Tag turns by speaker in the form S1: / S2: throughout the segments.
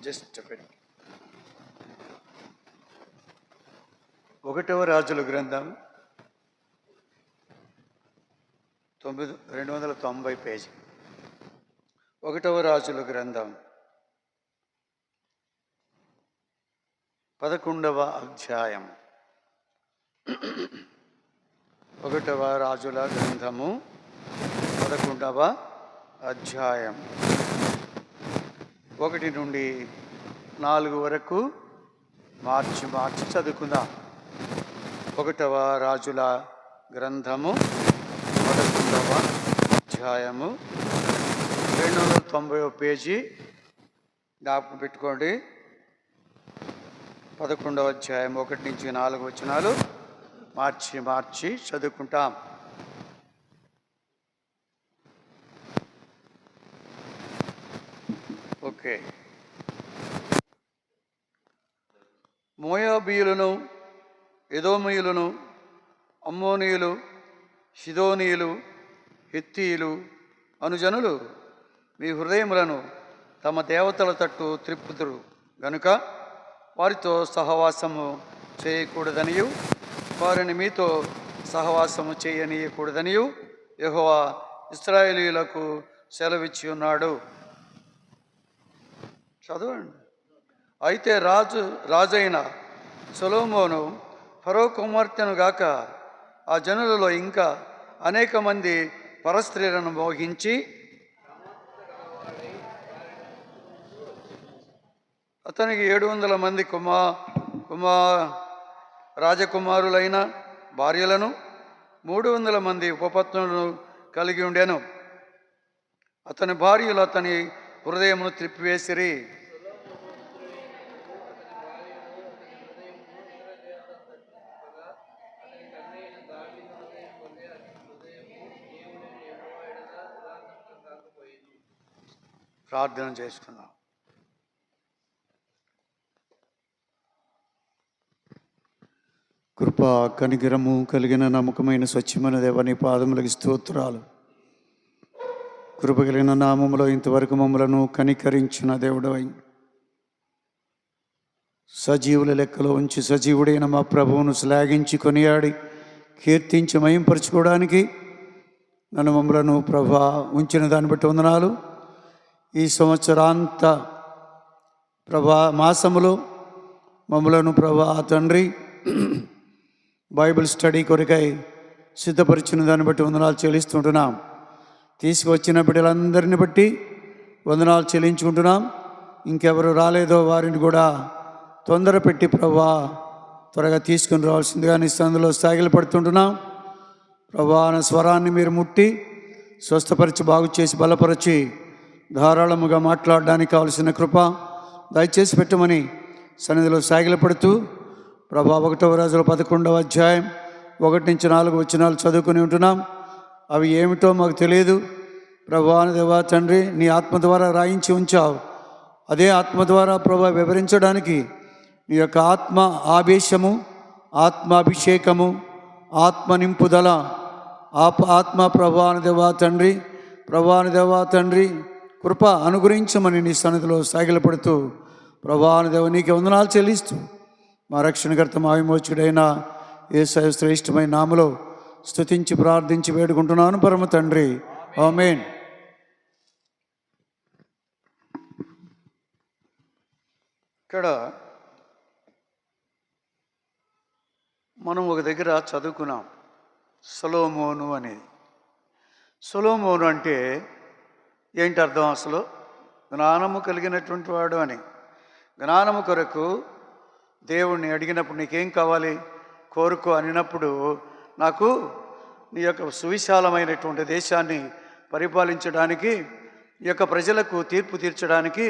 S1: Just ఒకటవ రాజుల గ్రంథం 290 పేజీ. ఒకటవ రాజుల గ్రంథం 11వ అధ్యాయం. ఒకటవ రాజుల గ్రంథము 11వ అధ్యాయం 1 నుండి 4 వరకు మార్చి చదువుకుందాం. ఒకటవ రాజుల గ్రంథము 11వ అధ్యాయము 290 పేజీ. జ్ఞాపకం పెట్టుకోండి. 11వ అధ్యాయం 1 నుంచి 4 వచనాలు మార్చి చదువుకుంటాం. ఓకే. మోయాబీయులను, ఎదోమీయులను, అమ్మోనీయులు, షిదోనీయులు, హిత్తీయులు అనుజనులు మీ హృదయములను తమ దేవతల తట్టు త్రిప్పుదురు గనుక వారితో సహవాసము చేయకూడదనియు వారిని మీతో సహవాసము చేయనీయకూడదనియు యెహోవా ఇశ్రాయేలీయులకు సెలవిచ్చి ఉన్నాడు. చదవండి. అయితే రాజైన సొలొమోను ఫరో కుమార్తెను గాక ఆ జనులలో ఇంకా అనేక మంది పరస్త్రీలను మోహించి అతనికి 700 మంది రాజకుమారులైన భార్యలను 300 మంది ఉపపత్నులను కలిగి ఉండెను. అతని భార్యలు అతని హృదయమును త్రిప్పివేసిరి. ప్రార్థన చేసుకుందాం. కృపా కనికరము కలిగిన నమ్మకమైన స్వచ్ఛమైన దేవని పాదములకి స్తోత్రాలు. కృప కలిగిన నామములో ఇంతవరకు మమ్మలను కనికరించిన దేవుడవై సజీవుల లెక్కలో ఉంచి సజీవుడైన మా ప్రభువును శ్లాఘించి కొనియాడి కీర్తించి మహింపరచుకోవడానికి నన్ను మమ్మలను ప్రభా ఉంచిన దాన్ని బట్టి వందనాలు. ఈ సంవత్సరాంత మాసములో మమ్మలను ప్రభా తండ్రి బైబిల్ స్టడీ కొరకై సిద్ధపరిచిన దాన్ని బట్టి వందనాలు చెల్లిస్తుంటున్నాం. తీసుకువచ్చిన బిడ్డలందరిని బట్టి వందనాలు చెల్లించుకుంటున్నాం. ఇంకెవరు రాలేదో వారిని కూడా తొందర పెట్టి ప్రభా త్వరగా తీసుకుని రావాల్సిందిగా నీ సందులో సాగిలపడుతుంటున్నాం. ప్రభా నా స్వరాన్ని మీరు ముట్టి స్వస్థపరిచి బాగు చేసి బలపరిచి ధారాళముగా మాట్లాడడానికి కావలసిన కృప దయచేసి పెట్టమని సన్నిధిలో సాగిలపడుతూ ప్రభా 1వ రాజుల 11వ అధ్యాయం 1 నుంచి 4 వచనాలు చదువుకుని ఉంటున్నాం. అవి ఏమిటో మాకు తెలియదు. ప్రభా దేవా తండ్రి నీ ఆత్మ ద్వారా రాయించి ఉంచావు. అదే ఆత్మ ద్వారా ప్రభా వివరించడానికి నీ యొక్క ఆత్మ ఆవేశము, ఆత్మాభిషేకము, ఆత్మ నింపుదల, ఆత్మ ప్రభాని దేవా తండ్రి కృప అనుగ్రహించమని నీ సన్నిధిలో సాగిలపడుతూ ప్రభాని దేవ నీకు వందనాలు చెల్లిస్తూ మా రక్షణకర్త మా విమోచకుడైన యేసయ్య శ్రేష్టమైన నామములో స్తుతించి ప్రార్థించి వేడుకుంటున్నాను పరమ తండ్రి, ఆమేన్. ఇక్కడ మనం ఒక దగ్గర చదువుకున్నాం సొలొమోను అనేది. సొలొమోను అంటే ఏంటి అర్థం? అసలు జ్ఞానము కలిగినటువంటి వాడు అని. జ్ఞానము కొరకు దేవుణ్ణి అడిగినప్పుడు నీకేం కావాలి కోరుకో అనినప్పుడు నాకు నీ యొక్క సువిశాలమైనటువంటి దేశాన్ని పరిపాలించడానికి, ఈ యొక్క ప్రజలకు తీర్పు తీర్చడానికి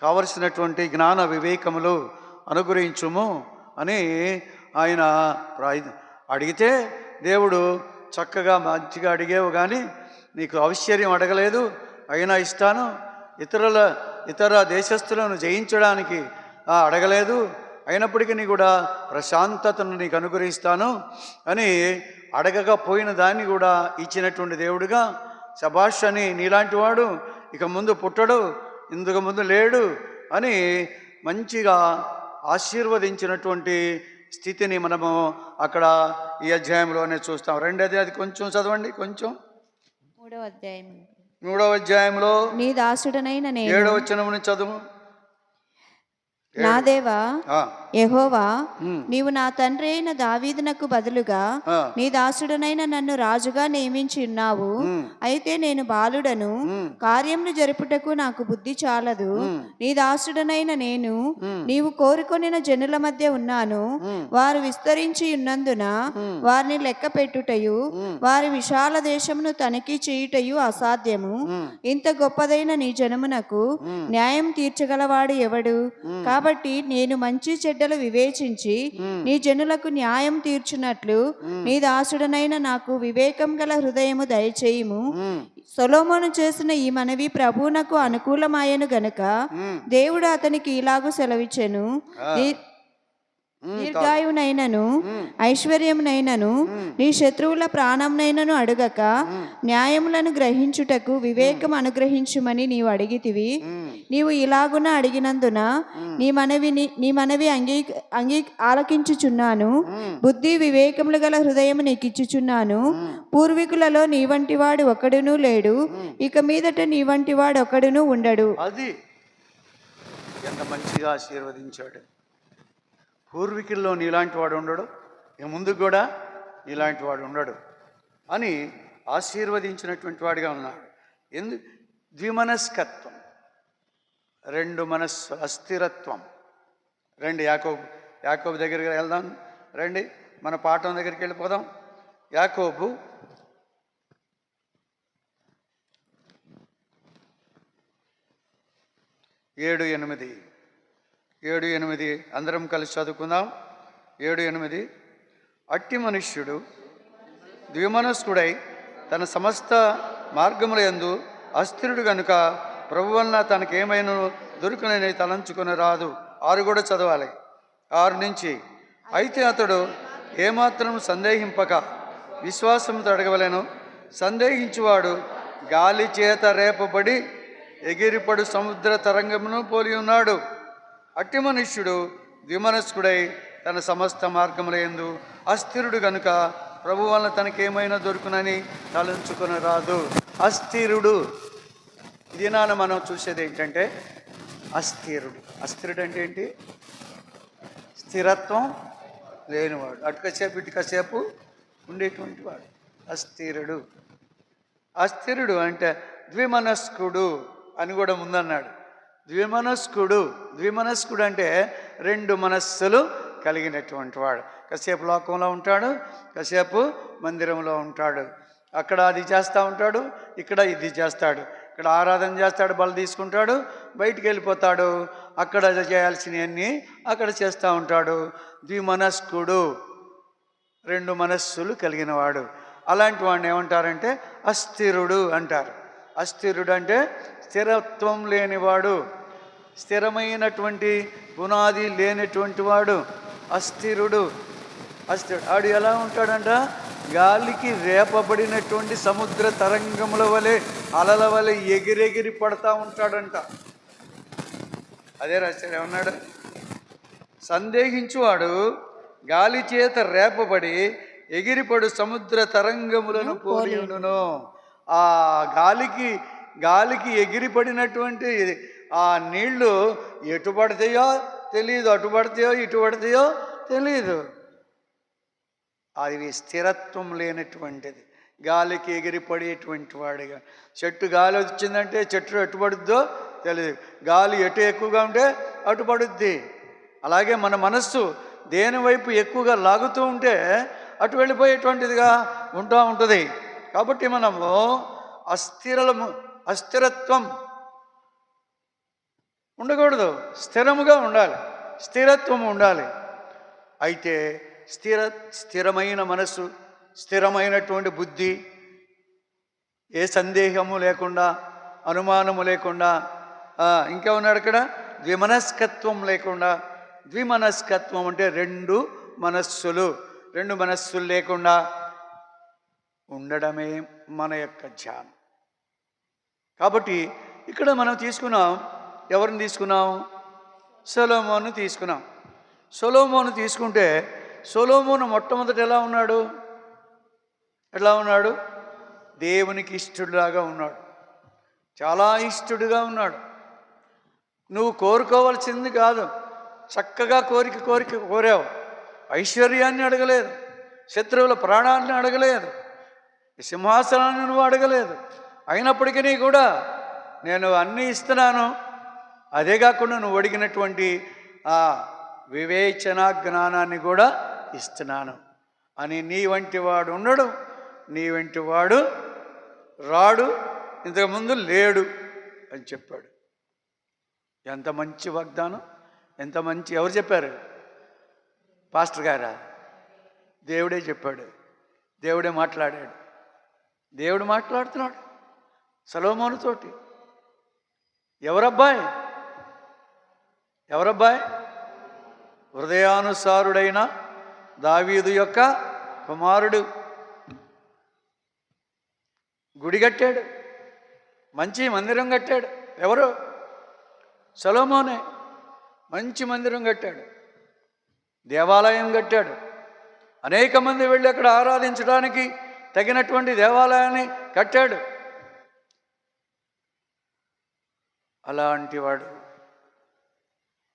S1: కావలసినటువంటి జ్ఞాన వివేకములు అనుగ్రహించుము అని ఆయన అడిగితే దేవుడు చక్కగా మంచిగా అడిగేవు కానీ నీకు ఐశ్వర్యం అడగలేదు, అయినా ఇస్తాను. ఇతర దేశస్తులను జయించడానికి అడగలేదు, అయినప్పటికీ కూడా ప్రశాంతతను నీకు అనుగ్రహిస్తాను అని అడగకపోయిన దాన్ని కూడా ఇచ్చినటువంటి దేవుడుగా శభాష్ అని నీలాంటి వాడు ఇక ముందు పుట్టడు, ఇందుకు ముందు లేడు అని మంచిగా ఆశీర్వదించినటువంటి స్థితిని మనము అక్కడ ఈ అధ్యాయంలోనే చూస్తాం. రెండోది అది కొంచెం చదవండి, కొంచెం 3వ అధ్యాయంలో
S2: నీ దాసుడనైన నేను
S1: 7వ వచనం నుంచి చదువు.
S2: నా దేవా యెహోవా, నీవు నా తండ్రి అయిన దావీదునకు బదులుగా నీ దాసుడనైన నన్ను రాజుగా నియమించి ఉన్నావు. అయితే నేను బాలుడను, కార్యములు జరుపుటకు నాకు బుద్ధి చాలదు. నీ దాసుడనైన నేను నీవు కోరుకొనిన జనుల మధ్య ఉన్నాను. వారు విస్తరించి ఉన్నందున వారిని లెక్క పెట్టుటయు వారి విశాల దేశమును తనిఖీ చేయుటయు అసాధ్యము. ఇంత గొప్పదైన నీ జనమునకు న్యాయం తీర్చగలవాడు ఎవడు? కాబట్టి నేను మంచి చెడ్డలు వివేచించి నీ జనులకు న్యాయం తీర్చున్నట్లు నీ దాసుడనైన నాకు వివేకం గల హృదయము దయచేయుము. సొలొమోను చేసిన ఈ మనవి ప్రభువునకు అనుకూలమాయను గనుక దేవుడు అతనికి ఇలాగు సెలవిచ్చెను, దీర్ఘాయునైనను ఐశ్వర్యమునైనను నీ శత్రువుల ప్రాణంనైనను అడుగక న్యాయములను గ్రహించుటకు వివేకం అనుగ్రహించుమని నీవు అడిగితివి. నీవు ఇలాగున అడిగినందున నీ మనవి ఆలకించుచున్నాను. బుద్ధి వివేకములు గల హృదయము నీకిచ్చుచున్నాను. పూర్వీకులలో నీ వంటి వాడు ఒకడునూ లేడు, ఇక మీదట నీ వంటి వాడు ఒకడునూ ఉండడు.
S1: అది ఎంత మంచిగా ఆశీర్వదించాడు. పూర్వీకుల్లో నీలాంటి వాడు ఉండడు, ఇక ముందుకు కూడా నీలాంటి వాడు ఉండడు అని ఆశీర్వదించినటువంటి వాడిగా ఉన్నాడు. ద్విమనస్కత్వం, రెండు మనస్సు, అస్థిరత్వం. రండి యాకోబు దగ్గరికి వెళ్దాం. రండి మన పాఠం దగ్గరికి వెళ్ళిపోదాం. యాకోబు 7:8 అందరం కలిసి చదువుకుందాం. 7:8 అట్టి మనుష్యుడు ద్విమనస్కుడై తన సమస్త మార్గముల యందు అస్థిరుడు గనుక ప్రభు వలన తనకేమైనా దొరుకునని తలంచుకుని రాదు. 6 కూడా చదవాలి. 6 నుంచి అయితే అతడు ఏమాత్రం సందేహింపక విశ్వాసంతో అడగవలెను. సందేహించువాడు గాలి చేత రేపబడి ఎగిరిపడు సముద్ర తరంగమును పోలి ఉన్నాడు. అట్టి మనుష్యుడు ద్విమనస్కుడై తన సమస్త మార్గముల యందు అస్థిరుడు గనుక ప్రభు వలన తనకేమైనా దొరుకునని తలంచుకొని రాదు. అస్థిరుడు. దినాన మనం చూసేది ఏంటంటే అస్థిరుడు అంటే ఏంటి? స్థిరత్వం లేనివాడు, అటుకసేపు ఇటుకసేపు ఉండేటువంటి వాడు అస్థిరుడు. అస్థిరుడు అంటే ద్విమనస్కుడు అని కూడా ముందన్నాడు. ద్విమనస్కుడు అంటే 2 మనస్సులు కలిగినటువంటి వాడు. కాసేపు లోకంలో ఉంటాడు, కాసేపు మందిరంలో ఉంటాడు. అక్కడ అది చేస్తూ ఉంటాడు, ఇక్కడ ఇది చేస్తాడు. ఇక్కడ ఆరాధన చేస్తాడు, బలి తీసుకుంటాడు, బయటికి వెళ్ళిపోతాడు, అక్కడ చేయాల్సినవన్నీ అక్కడ చేస్తూ ఉంటాడు. ద్విమనస్కుడు, 2 మనస్సులు కలిగిన వాడు. అలాంటి వాడిని ఏమంటారంటే అస్థిరుడు అంటారు. అస్థిరుడు అంటే స్థిరత్వం లేనివాడు, స్థిరమైనటువంటి పునాది లేనటువంటి వాడు అస్థిరుడు. ఆడు ఎలా ఉంటాడంట? గాలికి రేపబడినటువంటి సముద్ర తరంగముల వలె, అలల వలె ఎగిరెగిరి పడతా ఉంటాడంట. అదే రాశాడు. ఏమన్నాడు? సందేహించువాడు గాలి చేత రేపబడి ఎగిరిపడు సముద్ర తరంగములను పోలియుండును. ఆ గాలికి ఎగిరిపడినటువంటి ఆ నీళ్లు ఎటు పడతాయో తెలియదు, అటు పడతాయో ఇటు పడతాయో తెలియదు. అది స్థిరత్వం లేనటువంటిది. గాలికి ఎగిరిపడేటువంటి వాడిగా. చెట్టు గాలి వచ్చిందంటే చెట్టు ఎటు పడుద్దో తెలియదు, గాలి ఎటు ఎక్కువగా ఉంటే అటు పడుద్ది. అలాగే మన మనస్సు దేని వైపు ఎక్కువగా లాగుతూ ఉంటే అటు వెళ్ళిపోయేటువంటిదిగా ఉంటూ ఉంటుంది. కాబట్టి మనము అస్థిరత్వం ఉండకూడదు, స్థిరముగా ఉండాలి, స్థిరత్వం ఉండాలి. అయితే స్థిరమైన మనస్సు, స్థిరమైనటువంటి బుద్ధి, ఏ సందేహము లేకుండా, అనుమానము లేకుండా, ఇంకా ఉన్నాడు అక్కడ ద్విమనస్కత్వం లేకుండా. ద్విమనస్కత్వం అంటే 2 మనస్సులు లేకుండా ఉండడమే మన యొక్క ధ్యానం. కాబట్టి ఇక్కడ మనం తీసుకున్నాం ఎవరిని తీసుకున్నాం? సొలొమోను తీసుకున్నాం. సొలొమోను తీసుకుంటే సొలొమోను మొట్టమొదట ఎలా ఉన్నాడు? దేవునికి ఇష్టడులాగా ఉన్నాడు. చాలా ఇష్టడుగా ఉన్నాడు. నువ్వు కోరుకోవాల్సింది కాదు, చక్కగా కోరావు. ఐశ్వర్యాన్ని అడగలేదు, శత్రువుల ప్రాణాన్ని అడగలేదు, సింహాసనాన్ని నువ్వు అడగలేదు. అయినప్పటికీ కూడా నేను అన్నీ ఇస్తున్నాను, అదే కాకుండా నువ్వు అడిగినటువంటి ఆ వివేచన జ్ఞానాన్ని కూడా ఇస్తున్నాను అని నీ వంటి వాడు ఉండడు, నీ వంటి వాడు రాడు, ఇంతకుముందు లేడు అని చెప్పాడు. ఎంత మంచి వాగ్దానం, ఎంత మంచి. ఎవరు చెప్పారు? పాస్టర్ గారా? దేవుడే చెప్పాడు, దేవుడే మాట్లాడాడు. దేవుడు మాట్లాడుతున్నాడు సొలొమోనుతోటి. ఎవరబ్బాయి? హృదయానుసారుడైన దావీదు యొక్క కుమారుడు. గుడి కట్టాడు, మంచి మందిరం కట్టాడు. ఎవరు? సొలొమోనే. మంచి మందిరం కట్టాడు, దేవాలయం కట్టాడు. అనేక మంది వెళ్ళి అక్కడ ఆరాధించడానికి తగినటువంటి దేవాలయాన్ని కట్టాడు. అలాంటి వాడు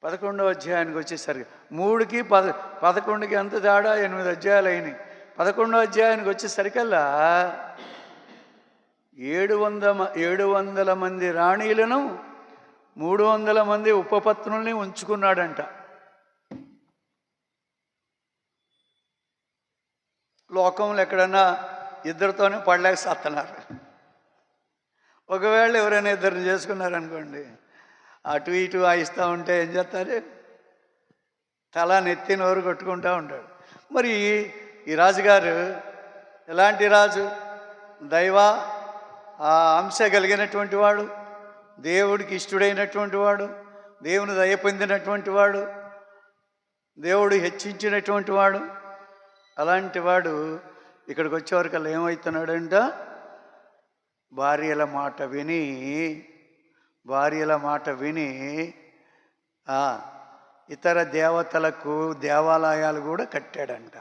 S1: 11వ అధ్యాయానికి వచ్చేసరికి 3కి 11కి అంత తేడా 8 అధ్యాయాలు అయినాయి. 11వ అధ్యాయానికి వచ్చేసరికల్లా 700 మంది రాణీలను 300 మంది ఉపపత్నుల్ని ఉంచుకున్నాడంట. లోకంలో ఎక్కడన్నా ఇద్దరితోనే పడలేక సత్తన్నారు. ఒకవేళ ఎవరైనా ఇద్దరిని చేసుకున్నారనుకోండి, అటు ఇటు వాయిస్తూ ఉంటే ఏం చేస్తారు? తల నెత్తి నోరు కొట్టుకుంటూ ఉంటాడు. మరి ఈ రాజుగారు ఎలాంటి రాజు? దైవ అంశ కలిగినటువంటి వాడు, దేవుడికి ఇష్టడైనటువంటి వాడు, దేవుని దయ పొందినటువంటి వాడు, దేవుడు హెచ్చించినటువంటి వాడు. అలాంటి వాడు ఇక్కడికి వచ్చేవరకల్లా ఏమవుతున్నాడంట? భార్యల మాట విని ఇతర దేవతలకు దేవాలయాలు కూడా కట్టాడంట.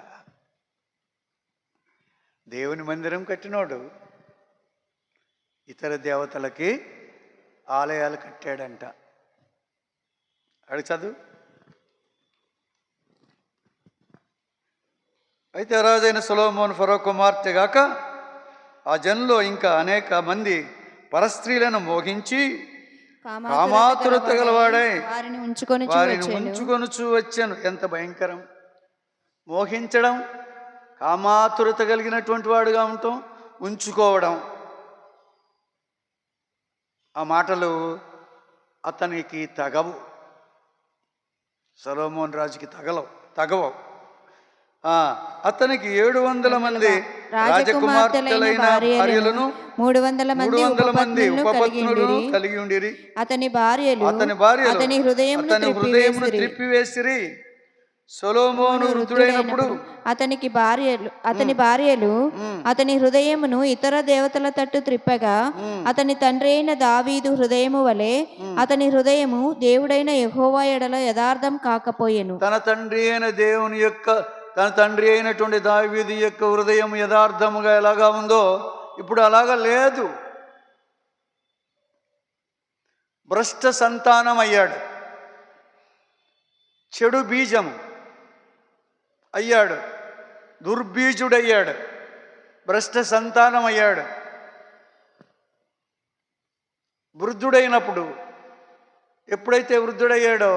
S1: దేవుని మందిరం కట్టినోడు ఇతర దేవతలకి ఆలయాలు కట్టాడంట. అడిగి చదువు. అయితే రాజైన సొలొమోను ఫరో కుమార్తె గాక ఆ జనులో ఇంకా అనేక మంది పరస్త్రీలను మోహించి కామాతురత గలవాడై వారిని ఉంచుకొనుచు వచ్చాను. ఎంత భయంకరం! మోహించడం, కామాతురత కలిగినటువంటి వాడుగా ఉండటం, ఉంచుకోవడం. ఆ మాటలు అతనికి తగవు, సొలొమోను రాజుకి తగవు. అతనికి 700 మంది రాజకుమార్తెలైన భార్యలను 300 మంది ఉపపత్నులను కలిగి ఉండిరి.
S2: అతని భార్యలు అతని హృదయమును
S1: త్రిప్పివేసిరి. సొలొమోను వృద్ధుడైనప్పుడు
S2: అతని భార్యలు అతని హృదయమును ఇతర దేవతల తట్టు త్రిప్పగా అతని తండ్రి అయిన దావీదు హృదయము వలె అతని హృదయము దేవుడైన యెహోవా ఎడల యథార్థం కాకపోయెను.
S1: తన తండ్రి అయినటువంటి దావీదు యొక్క హృదయం యథార్థముగా ఎలాగా ఉందో ఇప్పుడు అలాగా లేదు. భ్రష్ట సంతానం అయ్యాడు, చెడు బీజం అయ్యాడు, దుర్బీజుడయ్యాడు, భ్రష్ట సంతానం అయ్యాడు. వృద్ధుడైనప్పుడు ఎప్పుడైతే వృద్ధుడయ్యాడో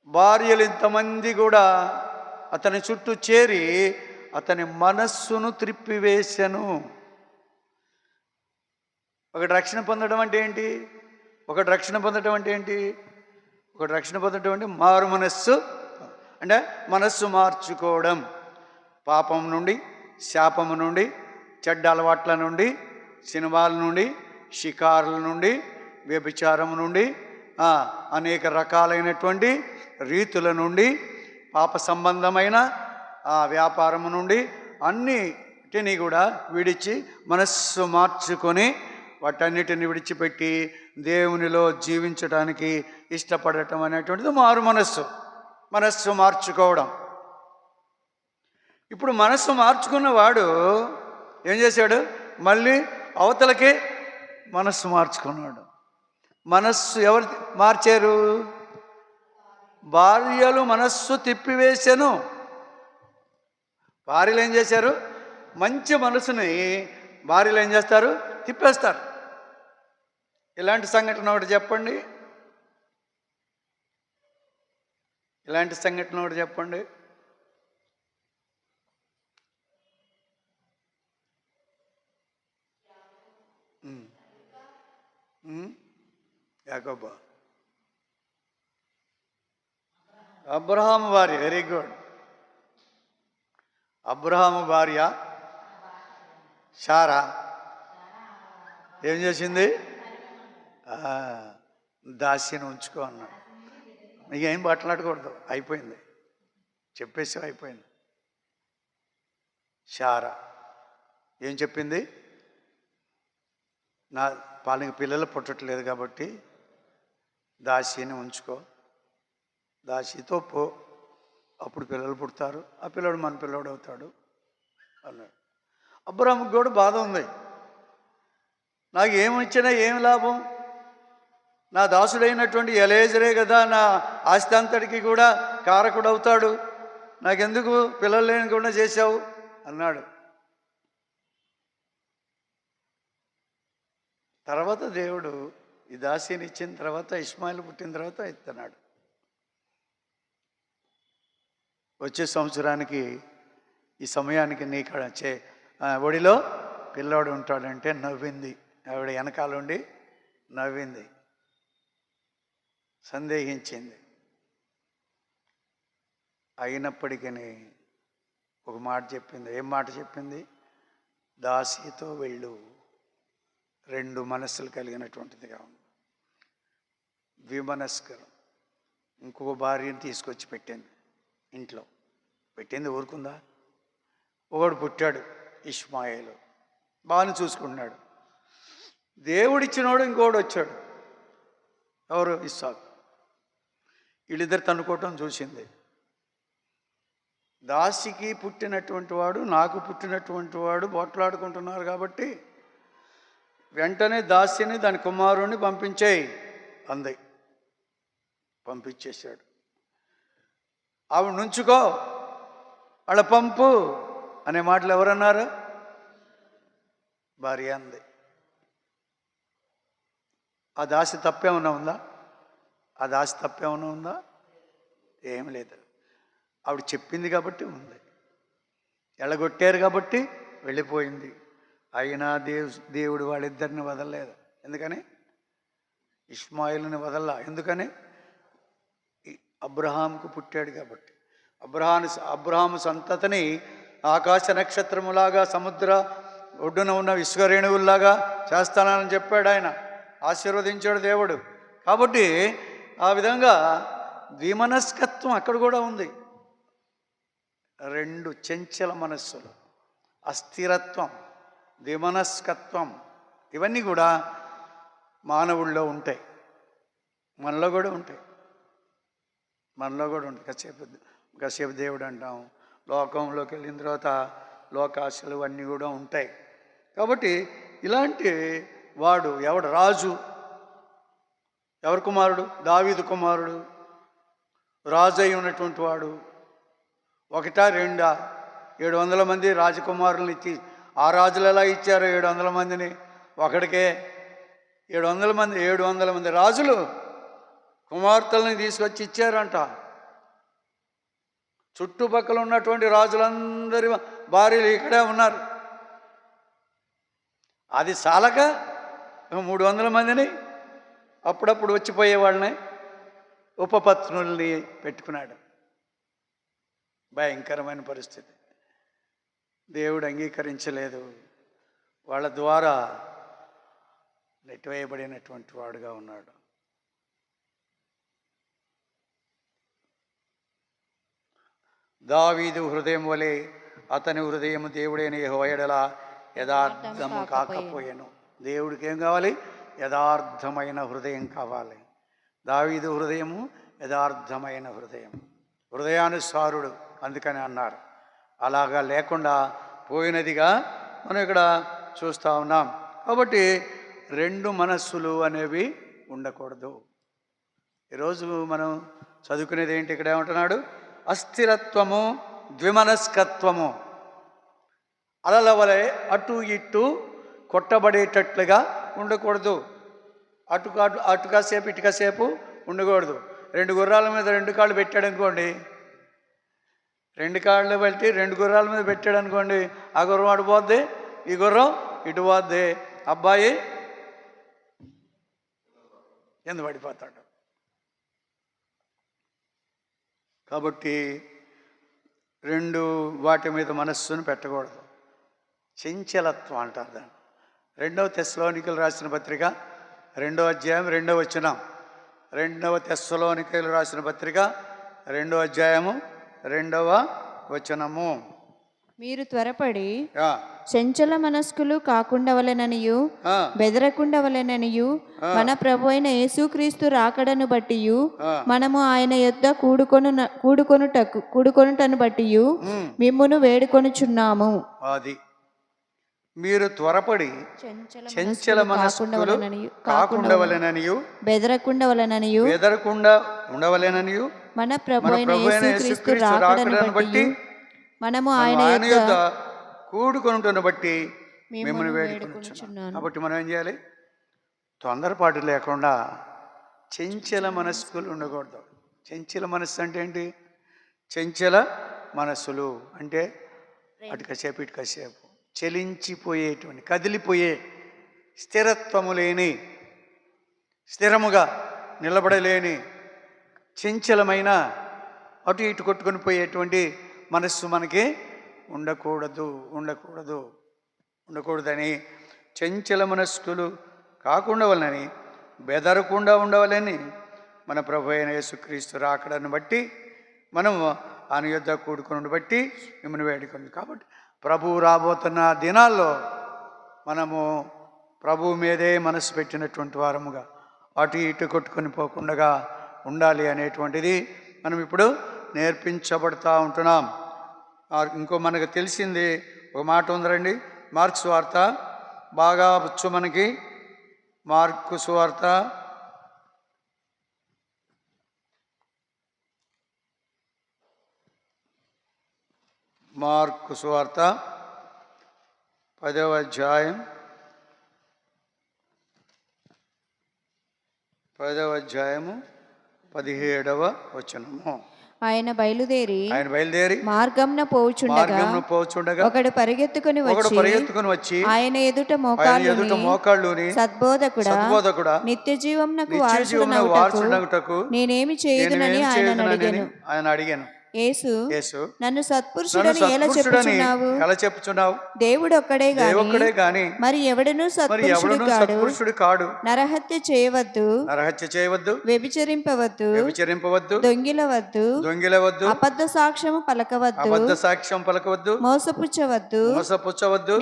S1: భార్యలు ఇంతమంది కూడా అతని చుట్టూ చేరి అతని మనస్సును త్రిప్పివేశాను. ఒకటి రక్షణ పొందడం అంటే ఏంటి? మారు మనస్సు అంటే మనస్సు మార్చుకోవడం. పాపం నుండి, శాపము నుండి, చెడ్డ అలవాట్ల నుండి, సినిమాల నుండి, షికారుల నుండి, వ్యభిచారం నుండి, అనేక రకాలైనటువంటి రీతుల నుండి, పాప సంబంధమైన వ్యాపారము నుండి అన్నిటినీ కూడా విడిచి మనస్సు మార్చుకొని వాటన్నిటిని విడిచిపెట్టి దేవునిలో జీవించడానికి ఇష్టపడటం అనేటువంటిది మారు మనస్సు మార్చుకోవడం. ఇప్పుడు మనస్సు మార్చుకున్నవాడు ఏం చేశాడు? మళ్ళీ అవతలకే మనస్సు మార్చుకున్నాడు. మనస్సు ఎవరు మార్చారు? భార్యలు మనస్సు తిప్పివేశాను. భార్యలు ఏం చేశారు? మంచి మనసుని భార్యలు ఏం చేస్తారు? తిప్పేస్తారు. ఇలాంటి సంఘటన ఒకటి చెప్పండి. ఇలాంటి సంఘటన ఒకటి చెప్పండి. యాకోబు, అబ్రహాము భార్య. Very good. అబ్రహాము భార్య శారా ఏం చేసింది? దాసిని ఉంచుకో అన్నాడు. ఇక ఏం మాట్లాడకూడదు, అయిపోయింది, చెప్పేసి అయిపోయింది. శారా ఏం చెప్పింది? నా పాలకి పిల్లలు పుట్టట్లేదు కాబట్టి దాసిని ఉంచుకో, దాసితో పో, అప్పుడు పిల్లలు పుడతారు, ఆ పిల్లడు మన పిల్లడు అవుతాడు అన్నాడు. అబ్రాహాముకి కూడా బాధ ఉంది. నాకు ఏమిచ్చినా ఏం లాభం? నా దాసుడైనటువంటి ఎలేజరే కదా నా ఆస్తి అంతటికి కూడా కారకుడు అవుతాడు, నాకెందుకు పిల్లలు లేనికుండా చేశావు అన్నాడు. తర్వాత దేవుడు ఈ దాసిని ఇచ్చిన తర్వాత, ఇస్మాయిల్ పుట్టిన తర్వాత ఇస్తున్నాడు. వచ్చే సంవత్సరానికి ఈ సమయానికి నీ ఒడిలో పిల్లాడు ఉంటాడంటే నవ్వింది ఆవిడ. వెనకాలండి నవ్వింది, సందేహించింది. అయినప్పటికీ ఒక మాట చెప్పింది. ఏం మాట చెప్పింది? దాసితో వెళ్ళు. రెండు మనస్సులు కలిగినటువంటిదిగా ఉంది, ద్విమనస్కరం. ఇంకొక భార్యను తీసుకొచ్చి పెట్టింది, ఇంట్లో పెట్టింది. ఊరుకుందా? ఒకడు పుట్టాడు ఇష్మాయేలు, బాగానే చూసుకుంటున్నాడు. దేవుడిచ్చినోడు ఇంకోడు వచ్చాడు. ఎవరు? ఇస్సాకు. వీళ్ళిద్దరు తన్నుకోవటం చూసింది. దాసికి పుట్టినటువంటి వాడు, నాకు పుట్టినటువంటి వాడు పోట్లాడుకుంటున్నారు కాబట్టి వెంటనే దాసిని దాని కుమారుణ్ణి పంపించేయి అంది. పంపించేశాడు. ఆవిడ నుంచుకో, వాళ్ళ పంపు అనే మాటలు ఎవరన్నారు? భార్య అంది. ఆ దాసి తప్పేమన్నా ఉందా? ఆ దాసి తప్పేమన్నా ఉందా? ఏం లేదు. ఆవిడ చెప్పింది కాబట్టి ఉంది. ఎళ్ళగొట్టారు కాబట్టి వెళ్ళిపోయింది. అయినా దేవుడు వాళ్ళిద్దరిని వదలలేదు. ఎందుకని? ఇష్మాయిల్ని వదల్లా. ఎందుకని? అబ్రహాముకు పుట్టాడు కాబట్టి. అబ్రహాము సంతతిని ఆకాశ నక్షత్రములాగా, సముద్ర ఒడ్డున ఉన్న విశ్వరేణువుల్లాగా చేస్తానని చెప్పాడు ఆయన. ఆశీర్వదించాడు దేవుడు. కాబట్టి ఆ విధంగా ద్విమనస్కత్వం అక్కడ కూడా ఉంది. రెండు చంచల మనస్సులు, అస్థిరత్వం, ద్విమనస్కత్వం, ఇవన్నీ కూడా మానవుల్లో ఉంటాయి, మనలో కూడా ఉంటాయి. కాసేపు దేవుడు అంటాం, లోకంలోకి వెళ్ళిన తర్వాత లోకాశలు అన్నీ కూడా ఉంటాయి. కాబట్టి ఇలాంటి వాడు ఎవడు? రాజు. ఎవరి కుమారుడు? దావీదు కుమారుడు. రాజు అయి ఉన్నటువంటి వాడు. ఒకటా రెండా? 700 మంది రాజకుమారులను ఇచ్చి, ఆ రాజులు ఎలా ఇచ్చారు 700 మందిని? ఒకడికే 700 మంది రాజులు కుమార్తెలని తీసుకొచ్చి ఇచ్చారంట. చుట్టుపక్కల ఉన్నటువంటి రాజులందరి భార్యలు ఇక్కడే ఉన్నారు. అది చాలక 300 మందిని అప్పుడప్పుడు వచ్చిపోయే వాళ్ళని ఉపపత్నుల్ని పెట్టుకున్నాడు. భయంకరమైన పరిస్థితి. దేవుడు అంగీకరించలేదు. వాళ్ళ ద్వారా నెట్టివేయబడినటువంటి వాడుగా ఉన్నాడు. దావీదు హృదయం వలె అతని హృదయం దేవుడైన యెహోవా యెడల యథార్థము కాకపోయెను. దేవుడికి ఏం కావాలి? యథార్థమైన హృదయం కావాలి. దావీదు హృదయము యథార్థమైన హృదయం, హృదయానుసారుడు అందుకని అన్నారు. అలాగా లేకుండా పోయినదిగా మనం ఇక్కడ చూస్తూ ఉన్నాం. కాబట్టి రెండు మనస్సులు అనేవి ఉండకూడదు. ఈరోజు మనం చదువుకునేది ఏంటి? ఇక్కడ ఏమంటున్నాడు? అస్థిరత్వము, ద్విమనస్కత్వము. అలల వలె అటు ఇటు కొట్టబడేటట్లుగా ఉండకూడదు. అటు కాసేపు ఇటు కాసేపు ఉండకూడదు. రెండు గుర్రాల మీద రెండు కాళ్ళు పెట్టాడు అనుకోండి, రెండు కాళ్ళు పెట్టి రెండు గుర్రాల మీద పెట్టాడు అనుకోండి, ఆ గుర్రం అటు పోద్ది, ఈ గుర్రం ఇటు పోద్ది, అబ్బాయి కింద పడిపోతాడు. కాబట్టి రెండు వాటి మీద మనస్సును పెట్టకూడదు. చంచలత్వం అంటారు దాన్ని. 2వ తెస్సలోనికలు రాసిన పత్రిక 2వ అధ్యాయం 2వ వచనం. 2వ తెస్సలోనికలు రాసిన పత్రిక 2వ అధ్యాయము 2వ వచనము.
S2: మీరు త్వరపడి చంచల మనస్కులు కాకుండవలెననియు బెదరకుండవలెననియు మన ప్రభు అయిన యేసుక్రీస్తు రాకడను బట్టియు మనము ఆయన యొద్ద కూడుకొనుటను బట్టియు మిమ్మును వేడుకొనుచున్నాము.
S1: అది మీరు త్వరపడి చంచల మనస్కులు కాకుండవలెననియు బెదరకుండా ఉండవలెననియు
S2: మన ప్రభు అయిన యేసుక్రీస్తు రాకడను బట్టి మనము ఆయన యొద్ద
S1: కూడుకొనుటను బట్టి మిమ్మల్ని వేడుకొనుచున్నాను. కాబట్టి మనం ఏం చేయాలి? తొందరపాటు లేకుండా చంచల మనస్కులు ఉండకూడదు. చంచల మనస్సు అంటే ఏంటి? చంచల మనస్సులు అంటే అటు కాసేపు ఇటు కాసేపు చలించిపోయేటువంటి, కదిలిపోయే, స్థిరత్వము లేని, స్థిరముగా నిలబడలేని, చంచలమైన, అటు ఇటు కొట్టుకొని పోయేటువంటి మనస్సు మనకి ఉండకూడదని చంచల మనస్కులు కాకుండా వలనని బెదరకుండా ఉండవాలని మన ప్రభు అయిన యేసుక్రీస్తు రాకడను బట్టి మనము ఆయన యొద్ద కూడుకుని బట్టి మిమ్మల్ని వేడుకోండి. కాబట్టి ప్రభువు రాబోతున్న దినాల్లో మనము ప్రభువు మీదే మనసు పెట్టినటువంటి వారముగా అటు ఇటు కొట్టుకొని పోకుండా ఉండాలి అనేటువంటిది మనం ఇప్పుడు నేర్పించబడుతూ ఉంటున్నాం. ఇంకో మనకు తెలిసింది ఒక మాట ఉందండి, మార్కు సువార్త బాగా వచ్చు మనకి. మార్కు సువార్త 10వ అధ్యాయం 17వ వచనము.
S2: ఆయన బయలుదేరి
S1: మార్గంన
S2: పోవుచుండగా ఒకడు పరిగెత్తుకుని వచ్చి ఆయన ఎదుట మోకాళ్ళుని సద్బోధకుడా నిత్య జీవమునకు వారసుడనగుటకు నేనేమి చేయుదునని ఆయన అడిగాను. యేసు నన్ను సత్పురుషుడని ఎలా చెప్పుచున్నావు? దేవుడు ఒక్కడే గాని మరి ఎవడును సత్పురుషుడు కాడు. నరహత్య చేయవద్దు, వ్యభిచరింపవద్దు, దొంగిలవద్దు, అబద్ధ సాక్ష్యము పలకవద్దు, మోసపుచ్చవద్దు,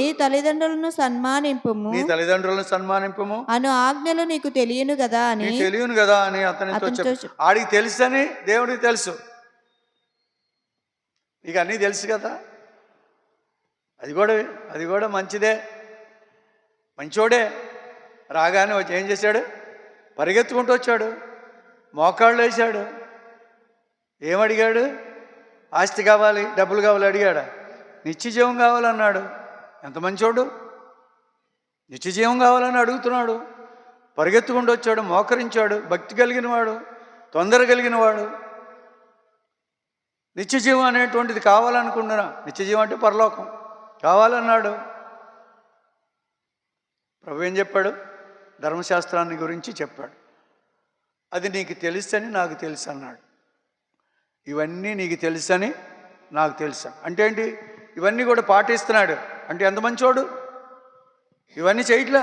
S2: నీ తల్లిదండ్రులను సన్మానింపుము అను ఆజ్ఞలు నీకు తెలియను కదా అని అతనితో
S1: ఆడికి తెలుసని దేవుడికి తెలుసు. ఇక అన్నీ తెలుసు కదా. అది కూడా మంచిదే, మంచోడే. రాగానే వచ్చి ఏం చేశాడు? పరిగెత్తుకుంటూ వచ్చాడు, మోకాళ్ళు వేశాడు. ఏమడిగాడు? ఆస్తి కావాలి, డబ్బులు కావాలి అడిగాడా? నిత్యజీవం కావాలన్నాడు. ఎంత మంచోడు! నిత్యజీవం కావాలని అడుగుతున్నాడు. పరిగెత్తుకుంటూ వచ్చాడు, మోకరించాడు. భక్తి కలిగినవాడు, తొందర కలిగినవాడు. నిత్యజీవం అనేటువంటిది కావాలనుకుంటున్నా. నిత్యజీవం అంటే పరలోకం కావాలన్నాడు. ప్రభు ఏం చెప్పాడు? ధర్మశాస్త్రాన్ని గురించి చెప్పాడు. అది నీకు తెలుసని నాకు తెలుసు అన్నాడు. ఇవన్నీ నీకు తెలుసని నాకు తెలుసు అంటే ఏంటి? ఇవన్నీ కూడా పాటిస్తున్నాడు అంటే ఎంత మంచోడు! ఇవన్నీ చేయట్లా,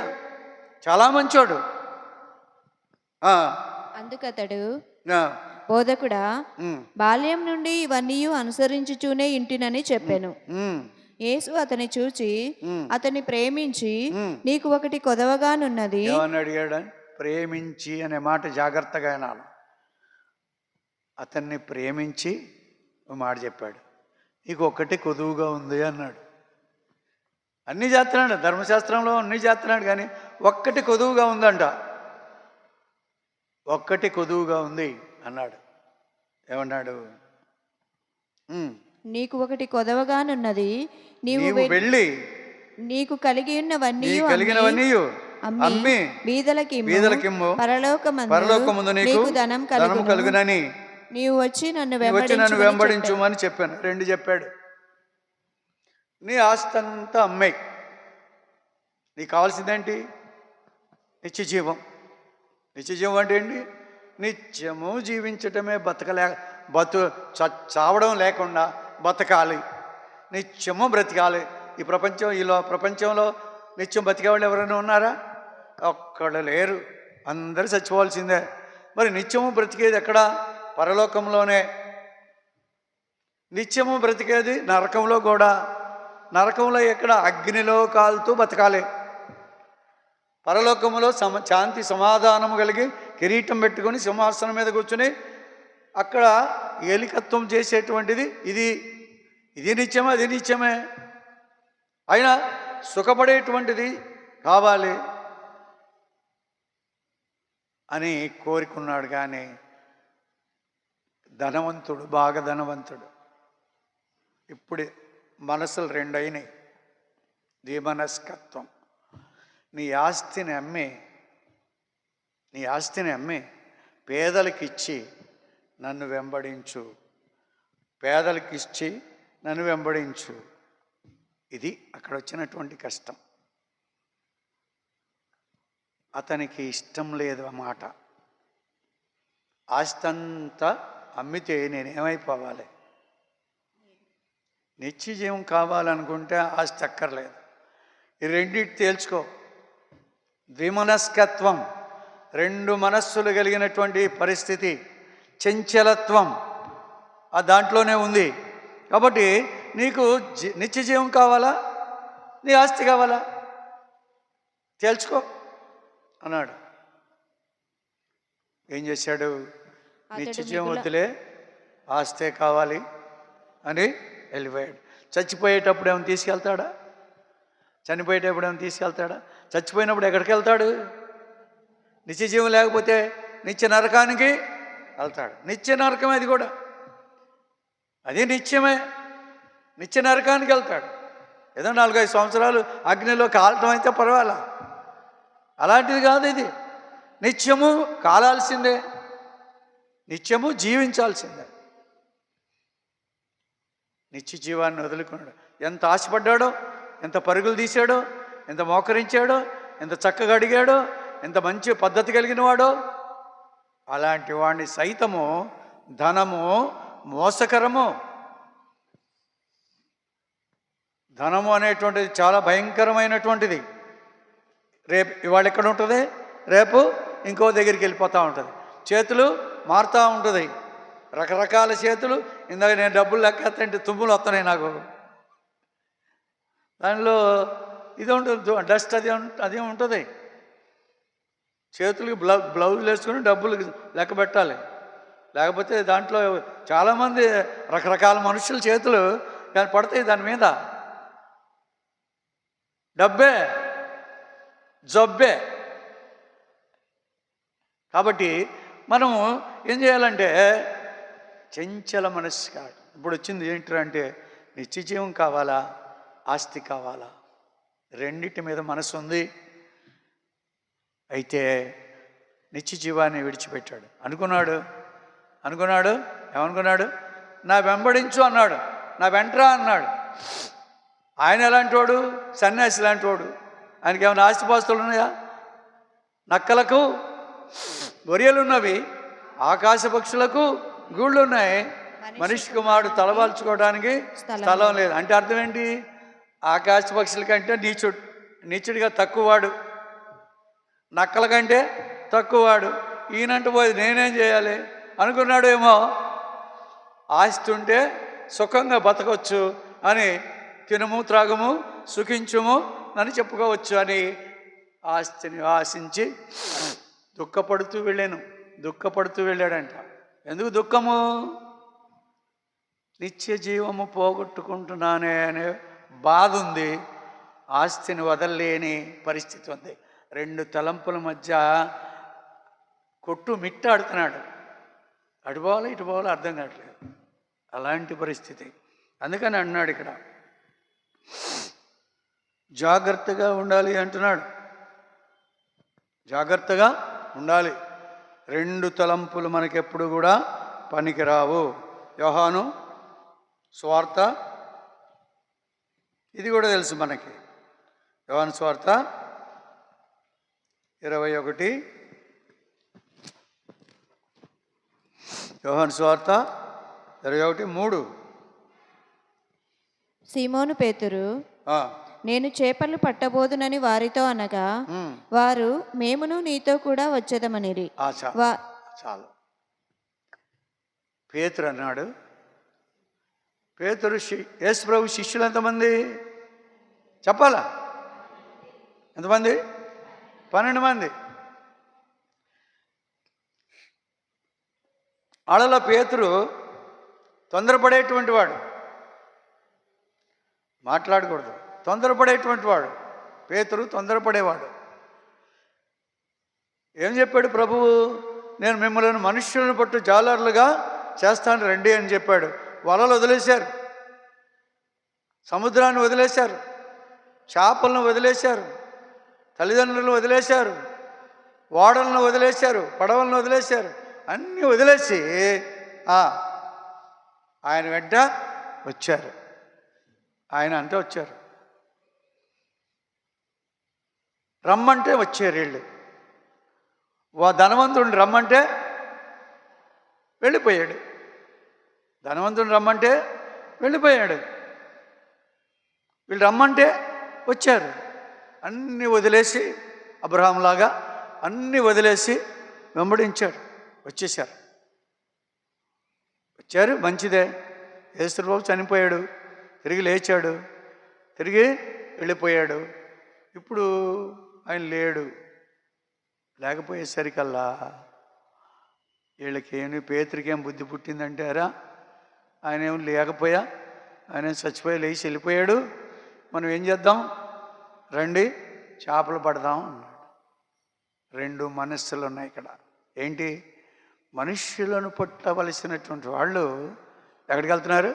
S1: చాలా మంచోడు.
S2: అందుకతడు బోధకుడా, బాల్యం నుండి ఇవన్నీ అనుసరించుచూనే ఇంటినని చెప్పాను. యేసు అతని చూచి అతన్ని ప్రేమించి నీకు ఒకటి కొదవగానున్నది.
S1: ఏమని అడిగాడు? ప్రేమించి అనే మాట జాగ్రత్తగా వినాలి. అతన్ని ప్రేమించి ఒక మాట చెప్పాడు, నీకు ఒక్కటి కొదువుగా ఉంది అన్నాడు. అన్నీ చేస్తున్నాడు, ధర్మశాస్త్రంలో అన్నీ చేస్తున్నాడు, కానీ ఒక్కటి కొదువుగా ఉందంట. ఒక్కటి కొదువుగా ఉంది అన్నాడు. ఏమన్నాడు?
S2: నీకు ఒకటి కొదవగానున్నది, నీవు
S1: వెళ్ళి
S2: నీకు కలిగినవన్నీ
S1: అమ్మి బీదలకిమ్ము, పరలోకమందు నీకు ధనం కలుగునని
S2: నీవు వచ్చి నన్ను
S1: వెంబడించుమని చెప్పాను. 2 చెప్పాడు. నీ ఆస్తి అంతా అమ్మాయి, నీకు కావాల్సిందేంటి? నిత్యజీవం. నిత్యజీవం అంటే ఏంటి? నిత్యము జీవించటమే, చావడం లేకుండా బతకాలి, నిత్యము బ్రతికాలి. ఈ ప్రపంచంలో నిత్యం బతికేవాళ్ళు ఎవరైనా ఉన్నారా? ఒక్కడు లేరు, అందరూ చచ్చిపోవాల్సిందే. మరి నిత్యము బ్రతికేది ఎక్కడ? పరలోకంలోనే. నిత్యము బ్రతికేది నరకంలో కూడా. నరకంలో ఎక్కడ? అగ్నిలో కాలుతూ బతకాలి. పరలోకములో శాంతి సమాధానము కలిగి కిరీటం పెట్టుకొని సింహాసనం మీద కూర్చుని అక్కడ ఏలికత్వం చేసేటువంటిది ఇది నిత్యమే, అది నిత్యమే. అయినా సుఖపడేటువంటిది కావాలి అని కోరుకున్నాడు. కానీ ధనవంతుడు, బాగా ధనవంతుడు, ఇప్పుడు మనసులు 2 అయినాయి. దీమనస్కత్వం. నీ ఆస్తిని అమ్మి పేదలకిచ్చి నన్ను వెంబడించు, పేదలకిచ్చి నన్ను వెంబడించు. ఇది అక్కడ వచ్చినటువంటి కష్టం. అతనికి ఇష్టం లేదు ఆ మాట. ఆస్తి అంతా అమ్మితే నేనేమైపోవాలి? నిత్యజీవం కావాలనుకుంటే ఆస్తి అక్కర్లేదు. ఈ రెండింటి తేల్చుకో. ద్విమనస్కత్వం, 2 మనస్సులు కలిగినటువంటి పరిస్థితి, చంచలత్వం ఆ దాంట్లోనే ఉంది. కాబట్టి నీకు నిత్యజీవం కావాలా, నీ ఆస్తి కావాలా? తేల్చుకో అన్నాడు. ఏం చేశాడు? నిత్యజీవం వద్దులే, ఆస్తే కావాలి అని వెళ్ళిపోయాడు. చచ్చిపోయేటప్పుడు ఏమైనా తీసుకెళ్తాడా? చనిపోయేటప్పుడు ఏమైనా తీసుకెళ్తాడా? చచ్చిపోయినప్పుడు ఎక్కడికి వెళ్తాడు? నిత్యజీవం లేకపోతే నిత్య నరకానికి వెళ్తాడు. నిత్య నరకమే అది కూడా, అది నిత్యమే. నిత్య నరకానికి వెళ్తాడు. ఏదో 4-5 సంవత్సరాలు అగ్నిలో కాలటం అయితే పర్వాలా, అలాంటిది కాదు. ఇది నిత్యము కాలాల్సిందే, నిత్యము జీవించాల్సిందే. నిత్య జీవాన్ని వదులుకున్నాడు. ఎంత ఆశపడ్డాడో, ఎంత పరుగులు తీశాడో, ఎంత మోకరించాడో, ఎంత చక్కగా అడిగాడో, ఎంత మంచి పద్ధతి కలిగిన వాడో, అలాంటి వాడిని సైతము ధనము మోసకరము. ధనము అనేటువంటిది చాలా భయంకరమైనటువంటిది. రేపు ఇవాళ ఎక్కడ ఉంటుంది, రేపు ఇంకో దగ్గరికి వెళ్ళిపోతూ ఉంటుంది. చేతులు మారుతూ ఉంటుంది, రకరకాల చేతులు. ఇందాక నేను డబ్బులు లెక్కేస్తుంటే తుమ్ములు వస్తున్నాయి నాకు. దానిలో ఇది ఉంటుంది, డస్ట్ అది ఉంటుంది. చేతులకి బ్లౌజులు వేసుకుని డబ్బులు లెక్క పెట్టాలి. లేకపోతే దాంట్లో చాలామంది రకరకాల మనుషుల చేతులు దాన్ని పడతాయి, దాని మీద డబ్బే జబ్బే. కాబట్టి మనము ఏం చేయాలంటే చంచల మనస్సు కాదు. ఇప్పుడు వచ్చింది ఏంటంటే నిత్యజీవం కావాలా, ఆస్తి కావాలా, రెండింటి మీద మనసు ఉంది. అయితే నిత్యజీవాన్ని విడిచిపెట్టాడు. అనుకున్నాడు ఏమనుకున్నాడు? నా వెంబడించు అన్నాడు, నా వెంట్రా అన్నాడు. ఆయన ఎలాంటి వాడు? సన్యాసి లాంటి వాడు. ఆయనకి ఏమైనా ఆస్తిపాస్తులు ఉన్నాయా? నక్కలకు గొర్రెలు ఉన్నవి, ఆకాశ పక్షులకు గూళ్ళు ఉన్నాయి, మనిషి కుమారుడు తలవాల్చుకోవడానికి స్థలం లేదు. అంటే అర్థం ఏంటి? ఆకాశ పక్షుల కంటే నీచుడిగా తక్కువవాడు, నక్కల కంటే తక్కువవాడు. ఈయనంటూ పోయి నేనేం చేయాలి అనుకున్నాడేమో. ఆస్తి ఉంటే సుఖంగా బతకొచ్చు అని తినుము త్రాగము సుఖించుము అని చెప్పుకోవచ్చు అని ఆస్తిని ఆశించి దుఃఖపడుతూ వెళ్ళాడంట. ఎందుకు దుఃఖము? నిత్య జీవము పోగొట్టుకుంటున్నానే అనే బాధ ఉంది, ఆస్తిని వదలలేని పరిస్థితి ఉంది. 2 తలంపుల మధ్య కొట్టు మిట్టాడుతున్నాడు. అటు పోవాలో ఇటు పోవాలో అర్థం కావట్లేదు, అలాంటి పరిస్థితి. అందుకని అన్నాడు ఇక్కడ, జాగ్రత్తగా ఉండాలి అంటున్నాడు. జాగ్రత్తగా ఉండాలి. 2 తలంపులు మనకెప్పుడు కూడా పనికిరావు. యోహాను సువార్త ఇది కూడా తెలుసు మనకి. యోహాను సువార్త 21, యోహాను సువార్త 21:3.
S2: సీమోను పేతురు, నేను చేపలు పట్టబోదునని వారితో అనగా వారు, మేమును నీతో కూడా వచ్చేదమనిరి.
S1: చాలు. పేతురు అన్నాడు. పేతురు యేసు ప్రభు శిష్యులు ఎంతమంది చెప్పాలా? ఎంతమంది? 12 మంది. వాళ్ళలో పేతురు తొందరపడేటువంటి వాడు, మాట్లాడకూడదు, తొందరపడేటువంటి వాడు. పేతురు తొందరపడేవాడు. ఏం చెప్పాడు ప్రభువు? నేను మిమ్మల్ని మనుష్యులను పట్టు జాలర్లుగా చేస్తాను రండి అని చెప్పాడు. వలలు వదిలేశారు, సముద్రాన్ని వదిలేశారు, చేపలను వదిలేశారు, తల్లిదండ్రులను వదిలేశారు, ఓడలను వదిలేశారు, పడవలను వదిలేశారు. అన్నీ వదిలేసి ఆయన వెంట వచ్చారు. ఆయన అంటే వచ్చారు, రమ్మంటే వచ్చారు వీళ్ళు. ధనవంతుడిని రమ్మంటే వెళ్ళిపోయాడు. ధనవంతుడిని రమ్మంటే వెళ్ళిపోయాడు. వీళ్ళు రమ్మంటే వచ్చారు. అన్నీ వదిలేసి, అబ్రహాంలాగా అన్నీ వదిలేసి వెంబడించాడు. వచ్చేసారు. వచ్చారు, మంచిదే. యేసుప్రభు చనిపోయాడు, తిరిగి లేచాడు, తిరిగి వెళ్ళిపోయాడు. ఇప్పుడు ఆయన లేడు. లేకపోయేసరికల్లా వీళ్ళకేమి, పేతురికేం బుద్ధి పుట్టిందంటారా? ఆయన ఏం లేకపోయా, ఆయన చచ్చిపోయి లేచి వెళ్ళిపోయాడు. మనం ఏం చేద్దాం? రండి చేపలు పడదాం అన్నాడు. 2 మనస్సులు ఉన్నాయి ఇక్కడ. ఏంటి? మనుష్యులను పట్టవలసినటువంటి వాళ్ళు ఎక్కడికి వెళ్తున్నారు?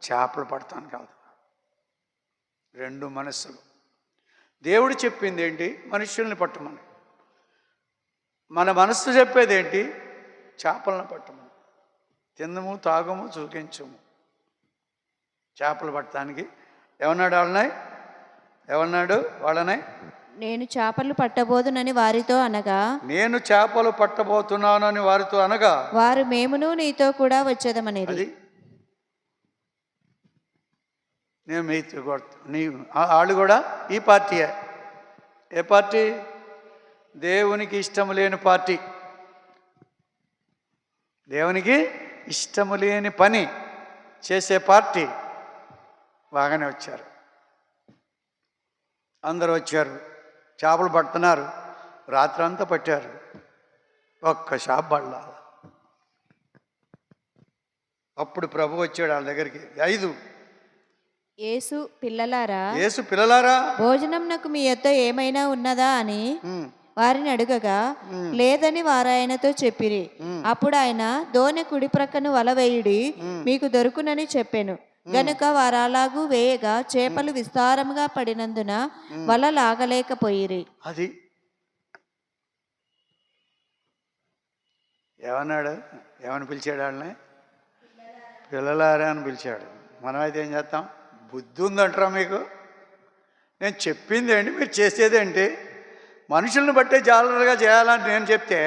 S1: చేపలు పడతానికి వెళ్తున్నారు. 2 మనస్సులు. దేవుడు చెప్పింది ఏంటి? మనుష్యుల్ని పట్టమని. మన మనస్సు చెప్పేది ఏంటి? చేపలను పట్టమని. తిందము తాగము చూకించము. చేపలు పట్టడానికి ఏమన్నాడు వాళ్ళని?
S2: నేను చేపలు పట్టబోదునని వారితో అనగా,
S1: నేను చేపలు పట్టబోతున్నానని వారితో అనగా
S2: వారు, మేమును నీతో కూడా వచ్చేదమనేది.
S1: నేను మీతో వాళ్ళు కూడా ఈ పార్టీయే. ఏ పార్టీ? దేవునికి ఇష్టం లేని పార్టీ. దేవునికి ఇష్టము లేని పని చేసే పార్టీ. బాగానే వచ్చారు, అందరూ వచ్చారు, చేపలు పడుతున్నారు. రాత్రి అంతా పట్టారు, ఒక్క చేప పడలా. అప్పుడు ప్రభు వచ్చాడు వాళ్ళ దగ్గరికి. 5
S2: యేసు
S1: పిల్లలారా
S2: భోజనం నాకు మీ యొద్ద ఏమైనా ఉన్నదా అని వారిని అడుగగా, లేదని వారు ఆయనతో చెప్పిరి. అప్పుడు ఆయన, దోణి కుడి ప్రక్కను వల వేయుడి, మీకు దొరుకునని చెప్పాను. గనుక వారు అలాగూ వేయగా చేపలు విస్తారముగా పడినందున వల లాగలేకపోయిరి.
S1: అది ఏమన్నాడు? ఏమని పిలిచాడు వాళ్ళని? పిల్లలారా అని పిలిచాడు. మనమైతే ఏం చేస్తాం? బుద్ధి ఉందంటారా మీకు? నేను చెప్పింది ఏంటి, మీరు చేసేదేంటి? మనుషులను బట్టే జాగ్రత్తగా చేయాలని నేను చెప్తే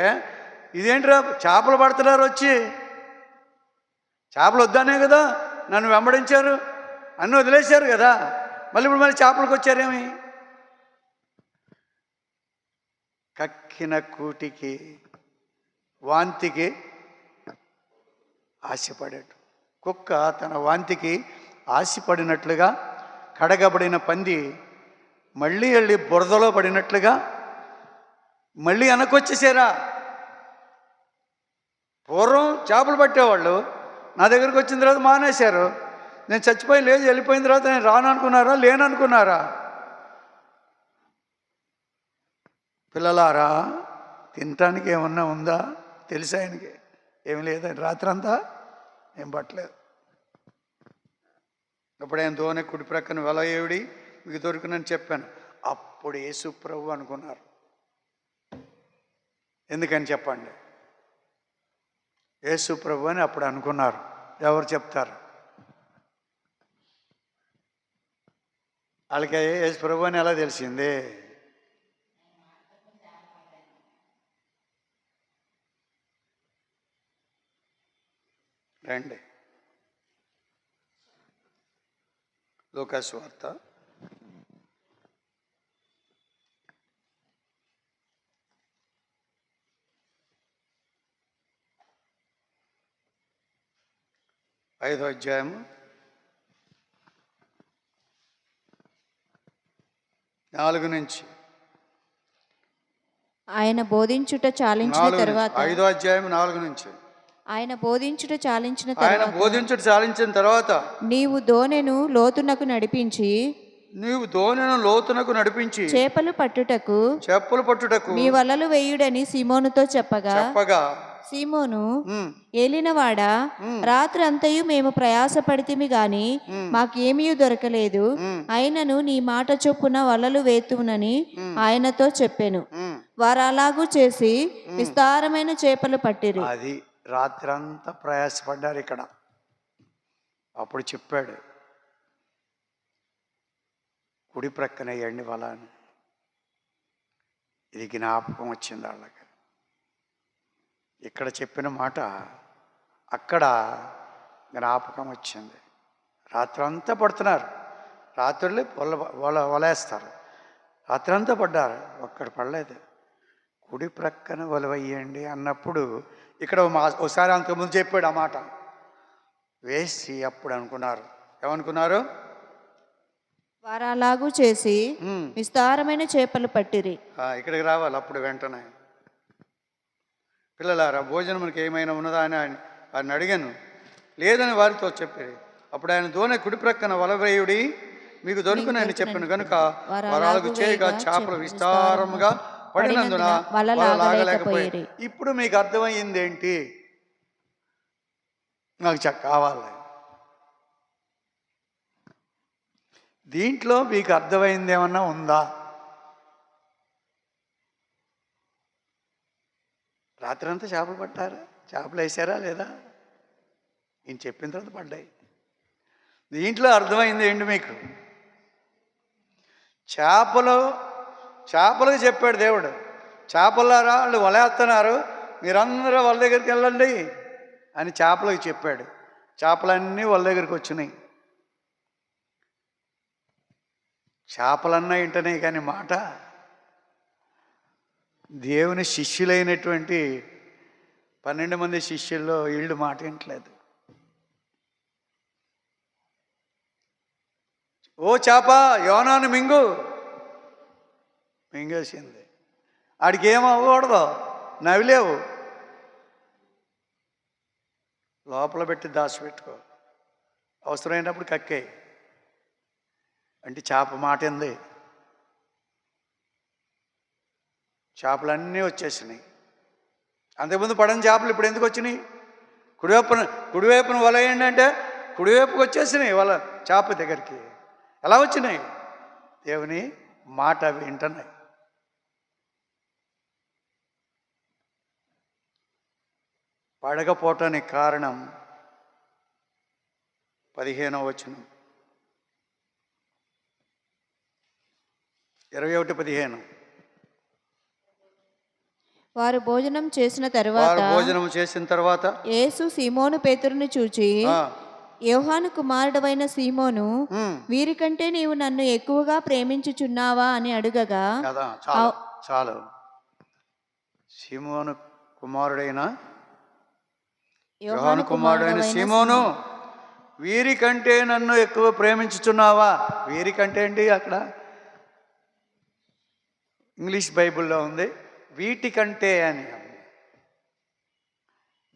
S1: ఇదేంటిరా చేపలు పడుతున్నారు, వచ్చి చేపలు వద్దనే కదా నన్ను వెంబడించారు, అన్నీ వదిలేశారు కదా, మళ్ళీ చేపలకు వచ్చారేమి? కక్కిన కూటికి వాంతికి ఆశపడాడు. కుక్క తన వాంతికి ఆశపడినట్లుగా కడగబడిన పంది మళ్ళీ వెళ్ళి బురదలో పడినట్లుగా మళ్ళీ వెనకొచ్చేసారా? పూర్వం చేపలు పట్టేవాళ్ళు నా దగ్గరికి వచ్చిన తర్వాత మానేశారు. నేను చచ్చిపోయి లేదు వెళ్ళిపోయిన తర్వాత నేను రాననుకున్నారా, లేననుకున్నారా? పిల్లలారా, తినటానికి ఏమన్నా ఉందా? తెలుసా ఆయనకి? ఏమి లేదండి. రాత్రి అంతా ఏం పట్టలేదు. అప్పుడు ఆయన దోనె కుడి ప్రక్కన వెలయేవిడి మీకు దొరికినని చెప్పాను. అప్పుడు యేసు ప్రభు అనుకున్నారు. ఎందుకని చెప్పండి? యేసు ప్రభు అని అప్పుడు అనుకున్నారు. ఎవరు చెప్తారు? వాళ్ళకి యేసు ప్రభు అని ఎలా తెలిసింది? రండి, లూకాసు వార్త 5వ అధ్యాయము 4 నుంచి.
S2: ఆయన బోధించుట చాలించిన తర్వాత
S1: 5వ అధ్యాయం 4 నుంచి.
S2: ఆయన బోధించుట చాలించిన
S1: తర్వాత
S2: నీవు దోనెను లోతునకు నడిపించి చేపలు పట్టుటకు మీ వలలు వేయుడని సీమోనుతో చెప్పగా సీమోను, ఏలినవాడా, రాత్రి అంతయు మేము ప్రయాసపడితిమి గాని మాకేమీ దొరకలేదు. అయినను నీ మాట చొప్పున వలలు వేతునని ఆయనతో చెప్పెను. వారు అలాగూ చేసి విస్తారమైన చేపలు పట్టిరి.
S1: అది రాత్రంతా ప్రయాసపడ్డారు. ఇక్కడ అప్పుడు చెప్పాడు, కుడి ప్రక్కన వేయండి వలని. ఇది జ్ఞాపకం వచ్చింది వాళ్ళకి. ఇక్కడ చెప్పిన మాట అక్కడ జ్ఞాపకం వచ్చింది. రాత్రంతా పడుతున్నారు. రాత్రులు వలేస్తారు. రాత్రంతా పడ్డారు, ఒక్కడ పడలేదు. కుడి ప్రక్కన వలవేయండి అన్నప్పుడు ఇక్కడ ఒకసారి అంతకుముందు చెప్పాడు ఆ మాట వేసి. అప్పుడు అనుకున్నారు, ఏమనుకున్నారు?
S2: వారు అలాగూ చేసి విస్తారమైన చేపలు పట్టిరి.
S1: ఇక్కడికి రావాలి అప్పుడు వెంటనే. పిల్లలారా, భోజనం మనకి ఏమైనా ఉన్నదా అని ఆయన అడిగాను. లేదని వారితో చెప్పారు. అప్పుడు ఆయన దోనె కుడి ప్రక్కన వలవేయుడి మీకు దొరుకునని చెప్పాను కనుక వారు చేయగా చేపలు విస్తారముగా పడినందున లాగలేకపోయారు. ఇప్పుడు మీకు అర్థమయ్యింది ఏంటి? నాకు కావాలి. దీంట్లో మీకు అర్థమైంది ఏమన్నా ఉందా? రాత్రంతా చేపలు పట్టారా? చేపలు వేసారా లేదా? ఈయన చెప్పిన తర్వాత పడ్డాయి. దీంట్లో అర్థమైంది ఏంటి మీకు? చేపలకు చెప్పాడు దేవుడు, చేపలారా వాళ్ళు వలేస్తున్నారు, మీరందరూ వాళ్ళ దగ్గరికి వెళ్ళండి అని చేపలకు చెప్పాడు. చేపలన్నీ వాళ్ళ దగ్గరికి వచ్చినాయి. చేపలన్నా వింటున్నాయి కానీ మాట దేవుని శిష్యులైనటువంటి 12 మంది శిష్యుల్లో వీళ్ళు మాట వింటలేదు. ఓ చేప, యోనాను మింగేసింది. ఆడికి ఏమవ్వకూడదు, నవ్విలేవు, లోపల పెట్టి దాచిపెట్టుకో, అవసరమైనప్పుడు కక్కే అంటే చేప మాట ఉంది. చేపలన్నీ వచ్చేసినాయి. అంతకుముందు పడని చేపలు ఇప్పుడు ఎందుకు వచ్చినాయి? కుడివైపున వల వేయండి అంటే కుడివైపుకి వచ్చేసినాయి వల చేప దగ్గరికి. ఎలా వచ్చినాయి? దేవుని మాట వింటున్నాయి. పడకపోవటానికి కారణం 15వ వచనం, 21:15.
S2: వారు భోజనం చేసిన తర్వాత యేసు సీమోను పేతురుని చూచి, యోహాను కుమారుడవైన సీమోను, వీరికంటే నీవు నన్ను ఎక్కువగా ప్రేమించుచున్నావా అని అడుగగా,
S1: చాలు, సీమోను కుమారుడైన యోహాను కుమారుడైన సీమోను, వీరికంటే నన్ను ఎక్కువ ప్రేమించుచున్నావా? వీరికంటే అండి, అక్కడ ఇంగ్లీష్ బైబిల్లో ఉంది వీటికంటే అని.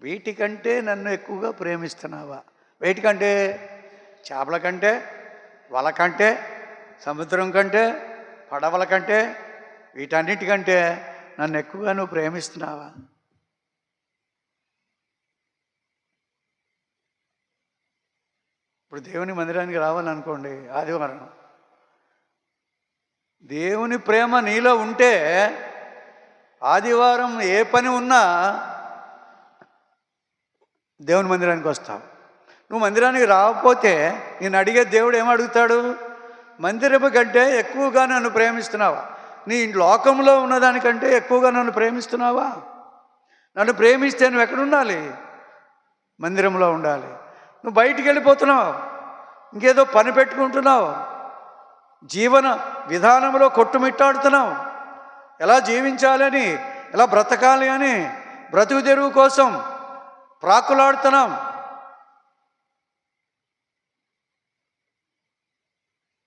S1: వీటికంటే నన్ను ఎక్కువగా ప్రేమిస్తున్నావా? వీటికంటే చేపల కంటే, వల కంటే, సముద్రం కంటే, పడవల కంటే, వీటన్నిటికంటే నన్ను ఎక్కువగా నువ్వు ప్రేమిస్తున్నావా? ఇప్పుడు దేవుని మందిరానికి రావాలనుకోండి ఆదివారం, దేవుని ప్రేమ నీలో ఉంటే ఆదివారం ఏ పని ఉన్నా దేవుని మందిరానికి వస్తావు. నువ్వు మందిరానికి రాకపోతే నేను అడిగే దేవుడు ఏమడుగుతాడు? మందిరపు కంటే ఎక్కువగా నన్ను ప్రేమిస్తున్నావా? నీ లోకంలో ఉన్నదానికంటే ఎక్కువగా నన్ను ప్రేమిస్తున్నావా? నన్ను ప్రేమిస్తే నువ్వు ఎక్కడ ఉండాలి? మందిరంలో ఉండాలి. నువ్వు బయటికి వెళ్ళిపోతున్నావు, ఇంకేదో పని పెట్టుకుంటున్నావు, జీవన విధానంలో కొట్టుమిట్టాడుతున్నావు, ఎలా జీవించాలని, ఎలా బ్రతకాలి అని బ్రతుకు తెరువు కోసం ప్రాకులాడుతున్నాం.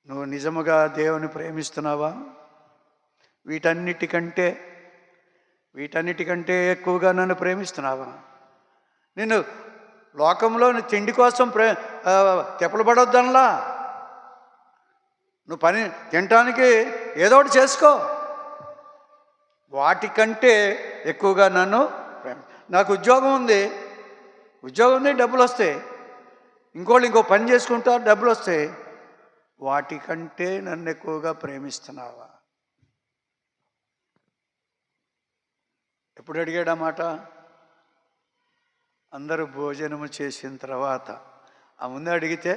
S1: నువ్వు నిజముగా దేవుని ప్రేమిస్తున్నావా? వీటన్నిటికంటే ఎక్కువగా నన్ను ప్రేమిస్తున్నావా? నేను లోకంలో తిండి కోసం తెప్పలు పడొద్దనలా. నువ్వు పని తినటానికి ఏదో ఒకటి చేసుకో. వాటికంటే ఎక్కువగా నన్ను నాకు ఉద్యోగం ఉంది, డబ్బులు వస్తాయి, ఇంకో పని చేసుకుంటారు, డబ్బులు వస్తాయి. వాటికంటే నన్ను ఎక్కువగా ప్రేమిస్తున్నావా? ఎప్పుడు అడిగాడు ఆ మాట? అందరూ భోజనము చేసిన తర్వాత. ఆ ముందు అడిగితే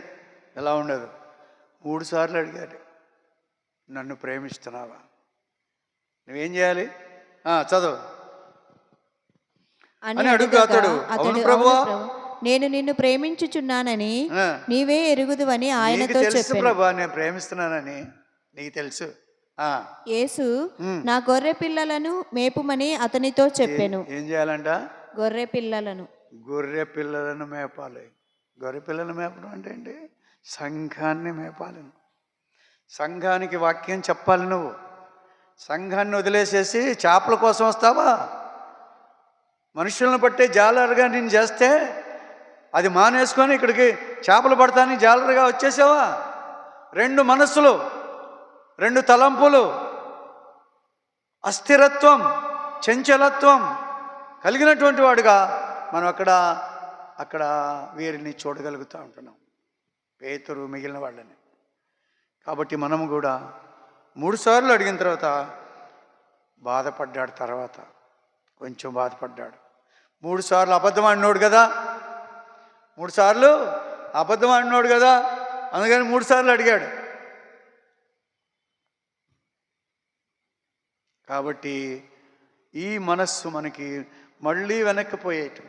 S1: ఎలా ఉండదు, 3 సార్లు అడిగాడు, నన్ను ప్రేమిస్తున్నావా? నువ్వేం చేయాలి? చదువు అని అడుగుతాడు. అవును ప్రభువా,
S2: నేను నిన్ను ప్రేమించుచున్నానని నీవే ఎరుగుదువని ఆయనతో చెప్పాను.
S1: ప్రభువా, నేను ప్రేమిస్తున్నానని నీకు తెలుసు.
S2: యేసు నా గొర్రె పిల్లలను మేపుమని అతనితో చెప్పాను.
S1: ఏం చేయాలంట?
S2: గొర్రె పిల్లలను
S1: మేపాలి. గొర్రె పిల్లలను మేపడం అంటే ఏంటి? సంఘాన్ని మేపాలి. సంఘానికి వాక్యం చెప్పాలి. నువ్వు సంఘాన్ని వదిలేసేసి చేపల కోసం వస్తావా? మనుషులను బట్టే జాలరుగా నేను చేస్తే అది మానేసుకొని ఇక్కడికి చేపలు పడతాని జాలరుగా వచ్చేసావా? 2 మనస్సులు, 2 తలంపులు, అస్థిరత్వం, చంచలత్వం కలిగినటువంటి వాడుగా మనం అక్కడ వీరిని చూడగలుగుతూ ఉంటున్నాం, పేతురు మిగిలిన వాళ్ళని. కాబట్టి మనము కూడా 3 సార్లు అడిగిన తర్వాత బాధపడ్డాడు. తర్వాత కొంచెం బాధపడ్డాడు. 3 సార్లు అబద్ధం ఆడినోడు కదా, 3 సార్లు అబద్ధం ఆడినోడు కదా, అందుకని 3 సార్లు అడిగాడు. కాబట్టి ఈ మనస్సు మనకి మళ్ళీ వెనక్కిపోయేటం,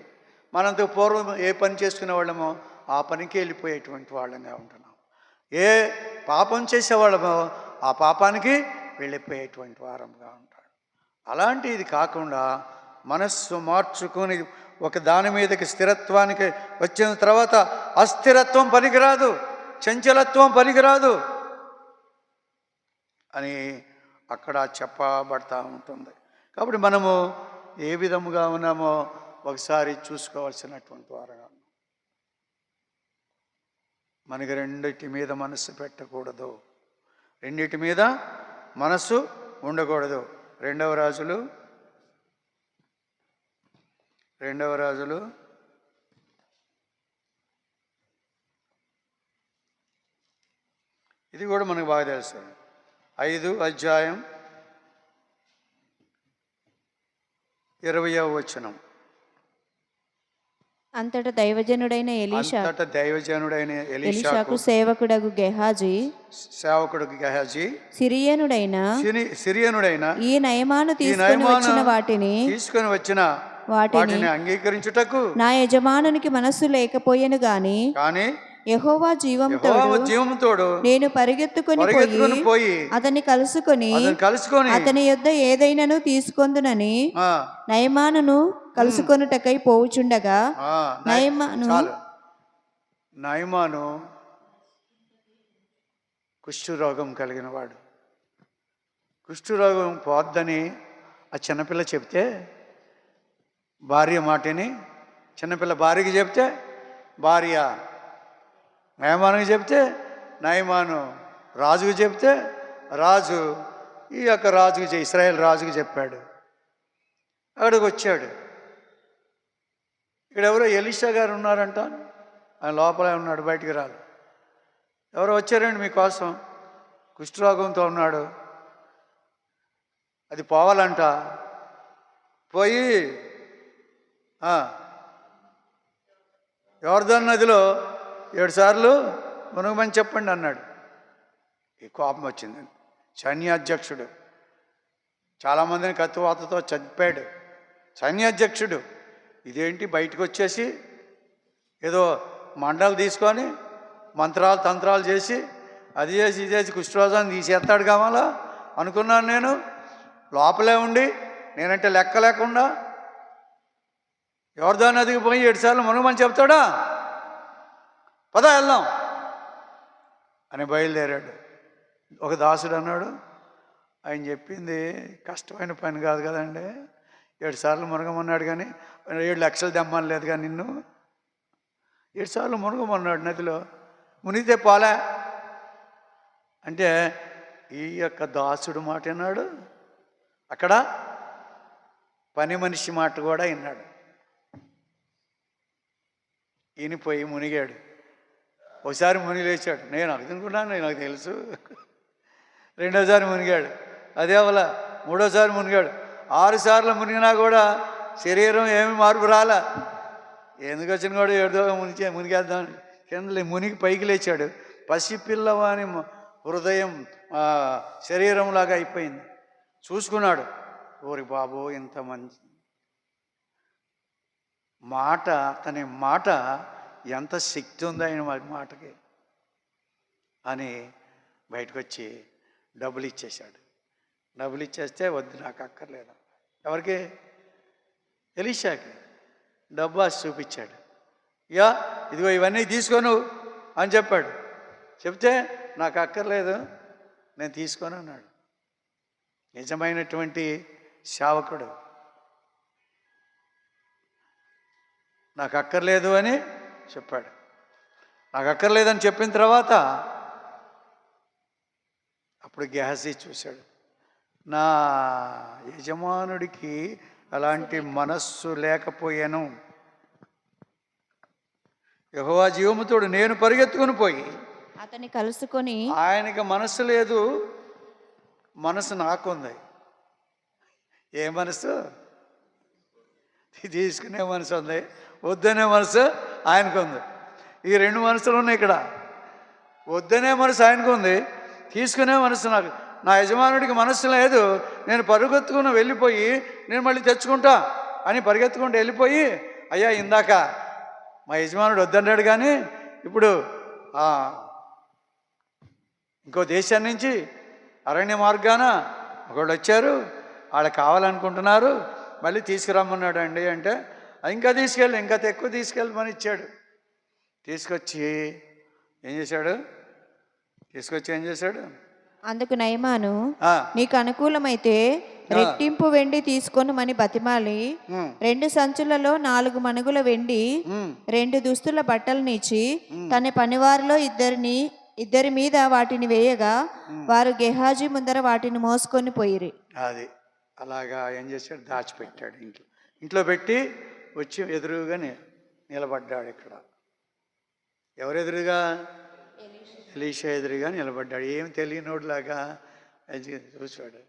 S1: మనంతో పూర్వం ఏ పని చేసుకునే వాళ్ళమో ఆ పనికి వెళ్ళిపోయేటువంటి వాళ్ళంగా ఉంటున్నాం. ఏ పాపం చేసేవాళ్ళమో ఆ పాపానికి వెళ్ళిపోయేటువంటి వారంగా ఉంటాడు. అలాంటి ఇది కాకుండా మనస్సు మార్చుకొని ఒక దాని మీదకి స్థిరత్వానికి వచ్చిన తర్వాత అస్థిరత్వం పనికిరాదు, చంచలత్వం పనికిరాదు అని అక్కడ చెప్పబడతా ఉంటుంది. కాబట్టి మనము ఏ విధముగా ఉన్నామో ఒకసారి చూసుకోవాల్సినటువంటి వారుగా. మనకి 2 మీద మనస్సు పెట్టకూడదు, 2 మీద మనస్సు ఉండకూడదు. 2వ రాజులు ఇది కూడా మనకు బాగా తెలుసు. 5వ అధ్యాయం 20వ వచనం.
S2: అంతటా దైవజనుడైన ఎలీషాకు సేవకుడగు గెహాజీ సిరియనుడైన ఈ నయమాను తీసుకొని వచ్చిన వాటిని అంగీకరించుటకు నా యజమానునికి మనస్సు లేకపోయెను గాని యెహోవా జీవముతోడు నేను పరిగెత్తుకొని పోయి అతన్ని కలుసుకొని అతని యొద్ద ఏదైనాను తీసుకొందునని నయమానును కలుసుకొనుటకై పోవుచుండగా
S1: నయమాను కుష్ఠరోగం కలిగిన వాడు. కుష్ఠరోగం పోద్దని ఆ చిన్నపిల్ల చెప్తే, భార్య మాటని చిన్నపిల్ల భార్యకి చెప్తే, భార్య నయమానుకి చెప్తే, నయమాను రాజుకు చెప్తే, రాజు ఈ యొక్క రాజుకి ఇశ్రాయేల్ రాజుకి చెప్పాడు. అక్కడికి వచ్చాడు. ఇక్కడ ఎవరో ఎలీషా గారు ఉన్నారంట. ఆయన లోపలే ఉన్నాడు, బయటికి రాలి. ఎవరో వచ్చారండి మీకోసం, కుష్ఠరోగంతో ఉన్నాడు, అది పోవాలంట. పోయి యోర్దాను నదిలో 7 సార్లు మునగమని చెప్పండి అన్నాడు. ఈ కోపం వచ్చింది. సైన్యాధ్యక్షుడు చాలామందిని కత్తివాతతో చంపాడు. సైన్యాధ్యక్షుడు ఇదేంటి బయటకు వచ్చేసి ఏదో మండలు తీసుకొని మంత్రాలు తంత్రాలు చేసి అది చేసి ఇది చేసి కుష్ఠరోగాన్ని తీసేస్తాడు కావాలా అనుకున్నాను. నేను లోపలే ఉండి నేనంటే లెక్క లేకుండా యోర్దాను నదికి పోయి 7 సార్లు మునగమని చెప్తాడా? పద వెళ్దాం అని బయలుదేరాడు. ఒక దాసుడు అన్నాడు, ఆయన చెప్పింది కష్టమైన పని కాదు కదండి, 7 సార్లు మునగమన్నాడు కానీ 7 లక్షలు దమ్మని లేదు కానీ నిన్ను 7 సార్లు మునగమన్నాడు నదిలో, మునిగితే పోలే అంటే ఈ యొక్క దాసుడు మాట విన్నాడు. అక్కడ పని మనిషి మాట కూడా విన్నాడు. ఈయన పోయి మునిగాడు. ఒకసారి మునిగి లేచాడు. నేను అనుకున్నాను, నాకు తెలుసు. రెండోసారి మునిగాడు, అదే వల్ల మూడోసారి మునిగాడు. 6 సార్లు మునిగినా కూడా శరీరం ఏమి మార్పు రాలా. ఎందుకు వచ్చిన కూడా ఏదో మునిగేద్దాం కింద మునిగి పైకి లేచాడు. పసిపిల్లవాని హృదయం శరీరంలాగా అయిపోయింది. చూసుకున్నాడు, ఓరి బాబు ఇంత మంచి మాట, అతని మాట ఎంత శక్తి ఉంది ఆయన మాటకి అని బయటకు వచ్చి డబ్బులు ఇచ్చేశాడు. డబ్బులు ఇచ్చేస్తే వద్దు నాకు అక్కర్లేదు. ఎవరికి? ఎలీషాకి. డబ్బు ఆశ చూపించాడు. ఇదిగో ఇవన్నీ తీసుకోను అని చెప్పాడు. చెప్తే నాకు అక్కర్లేదు నేను తీసుకోను అన్నాడు. నిజమైనటువంటి సేవకుడు. నాకు అక్కర్లేదు అని చెప్పాడు. నాకు అక్కర్లేదని చెప్పిన తర్వాత అప్పుడు గెహజీ చూశాడు, నా యజమానుడికి అలాంటి మనస్సు లేకపోయాను. యెహోవా జీవముతోడు నేను పరిగెత్తుకుని పోయి
S2: అతన్ని కలుసుకొని,
S1: ఆయనకి మనస్సు లేదు, మనసు నాకుంది. ఏ మనసు? తీసుకునే మనసు ఉంది, వద్దనే మనసు ఆయనకు ఉంది. ఈ 2 మనసులు ఉన్నాయి ఇక్కడ. వద్దనే మనసు ఆయనకు ఉంది, తీసుకునే మనసు నాకు. నా యజమానుడికి మనస్సు లేదు, నేను పరిగెత్తుకుని వెళ్ళిపోయి నేను మళ్ళీ తెచ్చుకుంటా అని పరిగెత్తుకుంటూ వెళ్ళిపోయి, అయ్యా ఇందాక మా యజమానుడు వద్దన్నాడు కానీ ఇప్పుడు ఇంకో దేశం నుంచి అరణ్య మార్గాన ఒకళ్ళు వచ్చారు, వాళ్ళకి కావాలనుకుంటున్నారు, మళ్ళీ తీసుకురమ్మన్నాడు అండి అంటే, ఇంకా తీసుకెళ్ళి ఇంకా ఎక్కువ తీసుకెళ్ళమని ఇచ్చాడు. తీసుకొచ్చి ఏం చేశాడు?
S2: అందుకు నయమాను, నీకు అనుకూలమైతే రెట్టింపు వెండి తీసుకొనుమని బతిమాలి 2 సంచులలో 4 మణుగుల వెండి 2 దుస్తుల బట్టలనిచ్చి తన పనివారిలో ఇద్దరి మీద వాటిని వేయగా వారు గెహాజీ ముందర వాటిని మోసుకొని పోయిరి.
S1: అది అలాగా ఏం చేశాడు? దాచిపెట్టాడు. ఇంట్లో పెట్టి వచ్చి ఎదురుగా నిలబడ్డాడు. ఇక్కడ ఎవరెదురుగా? ఎలీషా ఎదురుగా నిలబడ్డాడు. ఏం తెలియనోడులాగా చూసాడు.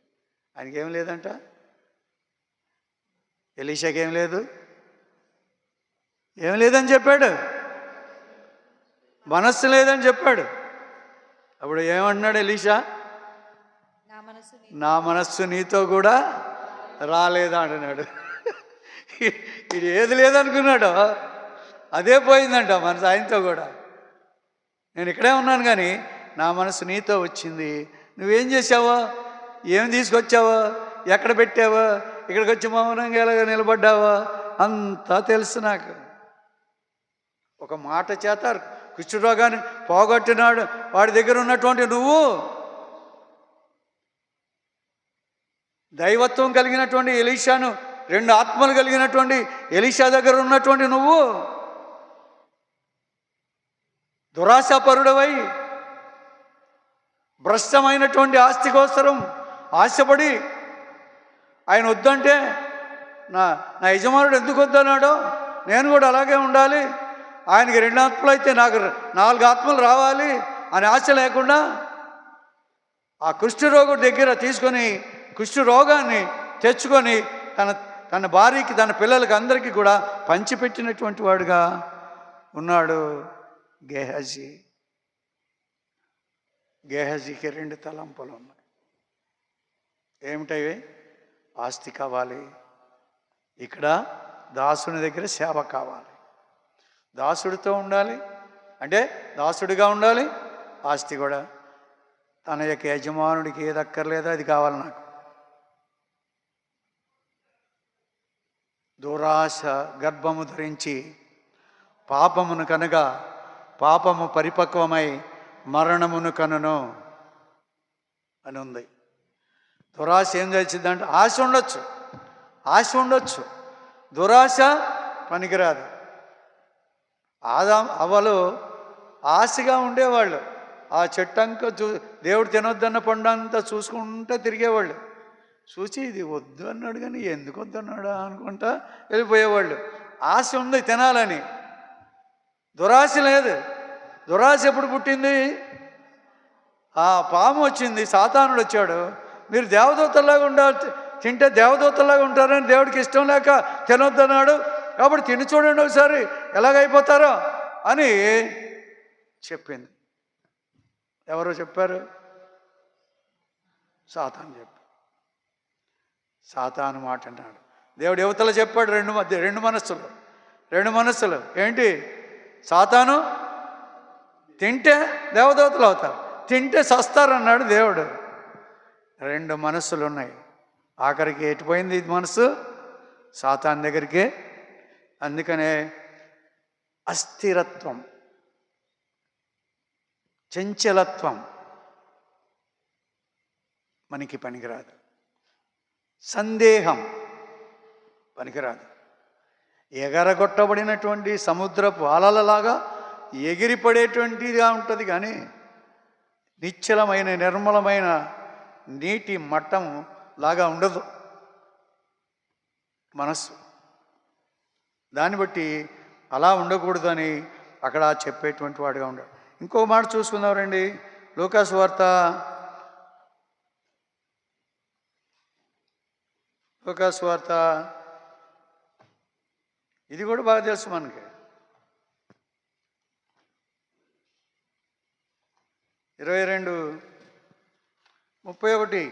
S1: ఆయనకేం లేదంట. ఎలీషాకి ఏం లేదని చెప్పాడు. మనస్సు లేదని చెప్పాడు. అప్పుడు ఏమంటున్నాడు ఎలీషా? నా మనస్సు నీతో కూడా రాలేదా అంటున్నాడు. ఇది ఏది లేదనుకున్నాడో అదే పోయిందంట మనసు ఆయనతో కూడా. నేను ఇక్కడే ఉన్నాను కానీ నా మనసు నీతో వచ్చింది. నువ్వేం చేసావో, ఏం తీసుకొచ్చావో, ఎక్కడ పెట్టావో, ఇక్కడికి వచ్చి మౌనంగా ఎలాగ నిలబడ్డావో అంతా తెలుసు నాకు. ఒక మాట చేత కుష్ఠరోగాన్ని పోగొట్టినాడు వాడి దగ్గర ఉన్నటువంటి నువ్వు, దైవత్వం కలిగినటువంటి ఎలీషాను, 2 ఆత్మలు కలిగినటువంటి ఎలీషా దగ్గర ఉన్నటువంటి నువ్వు దురాశాపరుడవై భ్రష్టమైనటువంటి ఆస్తి కోసరం ఆశపడి ఆయన వద్దంటే నా యజమానుడు ఎందుకు వద్దన్నాడో నేను కూడా అలాగే ఉండాలి, ఆయనకి 2 ఆత్మలు అయితే నాకు 4 ఆత్మలు రావాలి అని ఆశ లేకుండా ఆ కుష్ఠరోగుడి దగ్గర తీసుకొని కుష్ఠరోగాన్ని తెచ్చుకొని తన భార్యకి తన పిల్లలకి అందరికీ కూడా పంచిపెట్టినటువంటి వాడుగా ఉన్నాడు గేహజీ. గేహజీకి 2 తలంపులు ఉన్నాయి. ఏమిటవి? ఆస్తి కావాలి, ఇక్కడ దాసుని దగ్గర సేవ కావాలి, దాసుడితో ఉండాలి అంటే దాసుడిగా ఉండాలి, ఆస్తి కూడా తన యొక్క యజమానుడికి ఏది అక్కర్లేదో అది కావాలి నాకు. దురాశ గర్భము ధరించి పాపమును కనుక పాపము పరిపక్వమై మరణమును కనును అని ఉంది. దురాశ ఏం చేసిందంటే ఆశ ఉండొచ్చు, దురాశ పనికిరాదు. అవ్వలు ఆశగా ఉండేవాళ్ళు, ఆ చెట్టంక దేవుడు తినొద్దన్న పండంతా చూసుకుంటూ తిరిగేవాళ్ళు. చూసి ఇది వద్దు అన్నాడు కానీ ఎందుకు వద్దు అన్నాడా అనుకుంటా వెళ్ళిపోయేవాళ్ళు. ఆశ ఉంది తినాలని, దురాశ లేదు. దురాశ ఎప్పుడు పుట్టింది? ఆ పాము వచ్చింది, సాతానుడు వచ్చాడు, మీరు దేవదూతలాగా తింటే దేవదూతలాగా ఉంటారని దేవుడికి ఇష్టం లేక తినొద్దన్నాడు, కాబట్టి తిని చూడండి ఒకసారి ఎలాగైపోతారో అని చెప్పింది. ఎవరో చెప్పారు? సాతాను చెప్పాడు. సాతాను మాట అన్నాడు. దేవుడు యువతలో చెప్పాడు, 2 మనస్సులు ఏంటి? సాతాను తింటే దేవదూతలు అవుతారు, తింటే సస్తారన్నాడు దేవుడు. 2 మనస్సులు ఉన్నాయి. ఆఖరికి ఎటుపోయింది ఇది మనసు? సాతాను దగ్గరికి. అందుకనే అస్థిరత్వం, చంచలత్వం మనకి పనికిరాదు, సందేహం పనికిరాదు. ఎగరగొట్టబడినటువంటి సముద్రపు అలలలాగా ఎగిరిపడేటువంటిదిగా ఉంటుంది కానీ నిశ్చలమైన నిర్మలమైన నీటి మట్టం లాగా ఉండదు మనస్సు. దాన్ని బట్టి అలా ఉండకూడదని అక్కడ చెప్పేటువంటి వాడుగా ఉన్నాడు. ఇంకో మాట చూసుకుందాం రండి. లూకాసు వార్త 22 ఇది కూడా బాగా తెలుసు మనకి. 22:31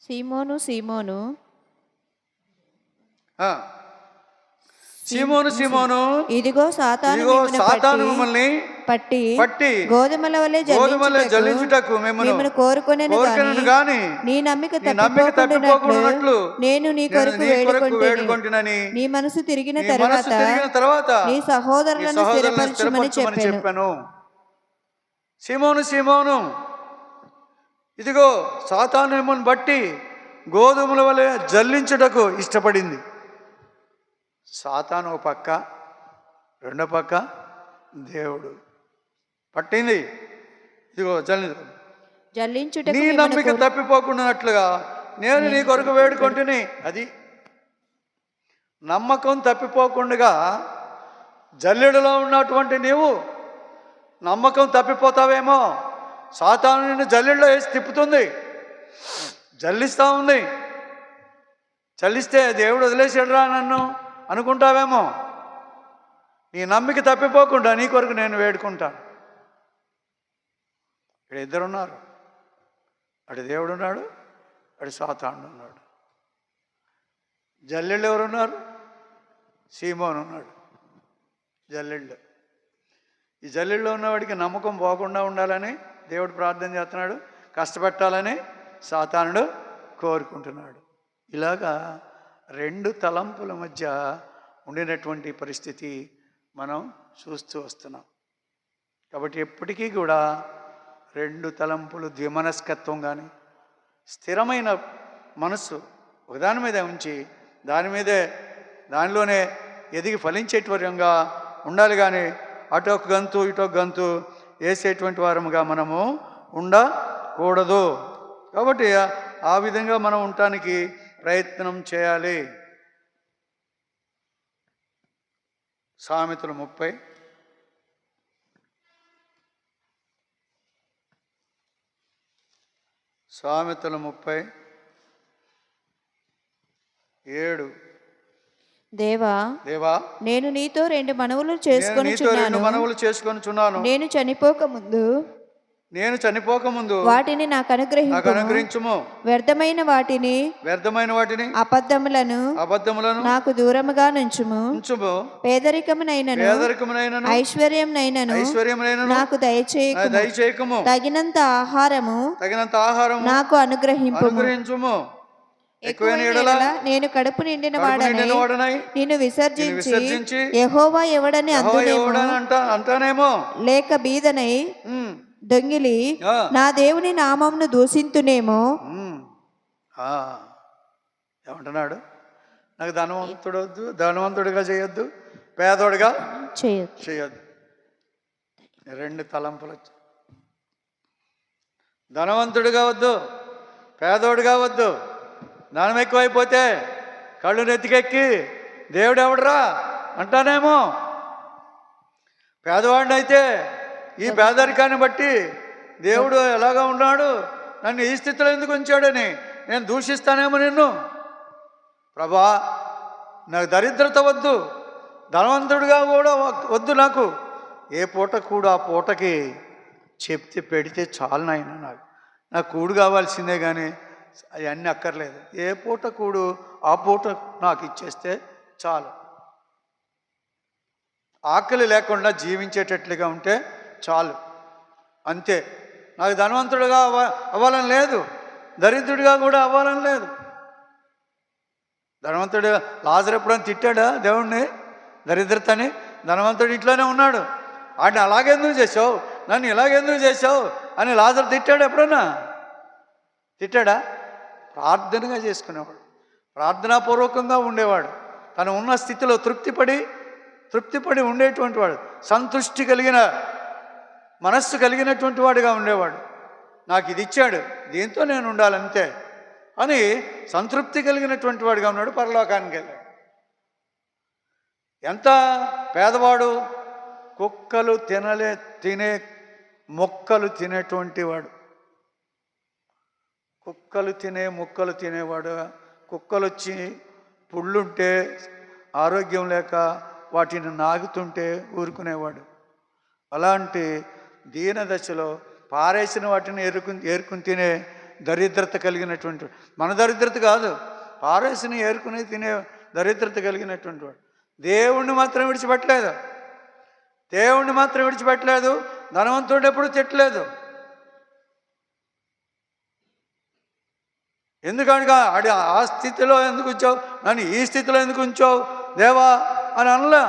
S2: సీమోను
S1: సీమోను
S2: ఇదిగో సాతాను
S1: మిమ్మల్ని పట్టి
S2: గోధుమల వలె
S1: జల్లించుటకు మిమ్మల్ని
S2: కోరుకొనెను
S1: గాని
S2: నీ నమ్మిక
S1: తప్పిపోకున్నట్లు
S2: నేను నీ కొరకు
S1: వేడుకొంటినని
S2: నీ మనసు తిరిగిన తర్వాత నీ సహోదరులను స్థిరపరచుమని చెప్పాను.
S1: సీమోను ఇదిగో సాతాను మిమ్మల్ని బట్టి గోధుమల వలె జల్లించుటకు ఇష్టపడింది. సాతాను ఒక పక్క, రెండో పక్క దేవుడు పట్టింది. ఇదిగో
S2: జల్లించుటకు
S1: నీ నమ్మిక తప్పిపోకున్నట్లుగా నేను నీ కొరకు వేడుకొంటిని. అది నమ్మకం తప్పిపోకుండా జల్లెడలో ఉన్నటువంటి నీవు నమ్మకం తప్పిపోతావేమో. సాతాను నిన్ను జల్లెడలో వేసి తిప్పుతుంది, జల్లిస్తూ ఉంది. చల్లిస్తే దేవుడు వదిలేసాడురా నన్ను అనుకుంటావేమో. నీ నమ్మిక తప్పిపోకుండా నీ కొరకు నేను వేడుకుంటాను. ఇక్కడ 2 ఉన్నారు, అటు దేవుడు ఉన్నాడు, అటు సాతాను ఉన్నాడు. జల్లెళ్ళు ఎవరున్నారు? సీమోను ఉన్నాడు. జల్లెళ్ళు. ఈ జల్లెల్లో ఉన్నవాడికి నమ్మకం పోకుండా ఉండాలని దేవుడు ప్రార్థన చేస్తున్నాడు, కష్టపెట్టాలని సాతానుడు కోరుకుంటున్నాడు. ఇలాగా రెండు తలంపుల మధ్య ఉండినటువంటి పరిస్థితి మనం చూస్తూ వస్తున్నాం. కాబట్టి ఎప్పటికీ కూడా రెండు తలంపులు, ద్విమనస్కత్వం కానీ స్థిరమైన మనస్సు ఒకదాని మీద ఉంచి దానిలోనే ఎదిగి ఫలించేటవిధంగా ఉండాలి. కానీ అటొక గంతు ఇటొక గంతు వేసేటువంటి వారముగా మనము ఉండకూడదు. కాబట్టి ఆ విధంగా మనం ఉండటానికి ప్రయత్నం చేయాలి. సామెతలు 30 7.
S2: దేవా
S1: దేవా,
S2: నేను నీతో రెండు మనవులు చేసుకొనుచున్నాను. నేను చనిపోకముందు
S1: వాటిని నాకు అనుగ్రహించుము.
S2: వ్యర్థమైన వాటిని అబద్ధములను నాకు దూరముగా నుంచుము. పేదరికమునైనను ఐశ్వర్యమునైనను నాకు దయచేయకుము. తగినంత ఆహారము నాకు అనుగ్రహించుము. నేను కడుపు నిండిన వాడనై నిన్ను విసర్జించి యెహోవా ఎవడని అంటానేమో, లేక బీదనై దొంగిలి నా దేవుని నామమును దూషింతునేమో.
S1: ఏమంటున్నాడు? నాకు ధనవంతుడిగా చేయొద్దు, పేదోడిగా చేయొద్దు. రెండు తలంపులు. ధనవంతుడిగా వద్దు, పేదోడిగా వద్దు. ధనం ఎక్కువైపోతే కళ్ళు నెత్తికెక్కి దేవుడు ఎవడరా అంటానేమో. పేదవాడిని అయితే ఈ పేదరికాన్ని బట్టి దేవుడు ఎలాగా ఉన్నాడు, నన్ను ఈ స్థితిలో ఎందుకు ఉంచాడని నేను దూషిస్తానేమో నిన్ను. ప్రభా, నాకు దరిద్రత వద్దు, ధనవంతుడిగా కూడా వద్దు. నాకు ఏ పూట కూడా ఆ పూటకి చెప్తే పెడితే చాలు నాయన. నాకు కూడు కావాల్సిందే కానీ అవన్నీ అక్కర్లేదు. ఏ పూట కూడు ఆ పూట నాకు ఇచ్చేస్తే చాలు. ఆకలి లేకుండా జీవించేటట్లుగా ఉంటే చాలు, అంతే. నాకు ధనవంతుడిగా అవ్వాలని లేదు, దరిద్రుడిగా కూడా అవ్వాలని లేదు. ధనవంతుడిగా లాజరు ఎప్పుడైనా తిట్టాడా దేవుణ్ణి దరిద్రతని? ధనవంతుడు ఇంట్లోనే ఉన్నాడు. వాడిని అలాగెందుకు చేసావు, నన్ను ఇలాగెందుకు చేసావు అని లాజరు తిట్టాడు ఎప్పుడన్నా? తిట్టాడా? ప్రార్థనగా చేసుకునేవాడు, ప్రార్థనాపూర్వకంగా ఉండేవాడు. తను ఉన్న స్థితిలో తృప్తిపడి ఉండేటువంటి వాడు, సంతృష్టి కలిగిన మనస్సు కలిగినటువంటి వాడుగా ఉండేవాడు. నాకు ఇది ఇచ్చాడు, దీంతో నేను ఉండాలంతే అని సంతృప్తి కలిగినటువంటి వాడుగా ఉన్నాడు. పరలోకానికి వెళ్ళాడు. ఎంత పేదవాడు! కుక్కలు తినే మొక్కలు తినేటువంటి వాడు, మొక్కలు తినేవాడు. కుక్కలు వచ్చి పుళ్ళుంటే ఆరోగ్యం లేక వాటిని నాగుతుంటే ఊరుకునేవాడు. అలాంటి దీన దశలో పారేసిన వాటిని ఏరుకుని తినే దరిద్రత కలిగినటువంటి, మన దరిద్రత కాదు, పారేసిన ఏరుకుని తినే దరిద్రత కలిగినటువంటి వాడు. దేవుణ్ణి మాత్రం విడిచిపెట్టలేదు. ధనవంతుడు ఎప్పుడు తిట్టలేదు. ఎందుకనగా ఆ స్థితిలో ఎందుకు ఉంచావు, నన్ను ఈ స్థితిలో ఎందుకు ఉంచావు దేవా అని అనలే.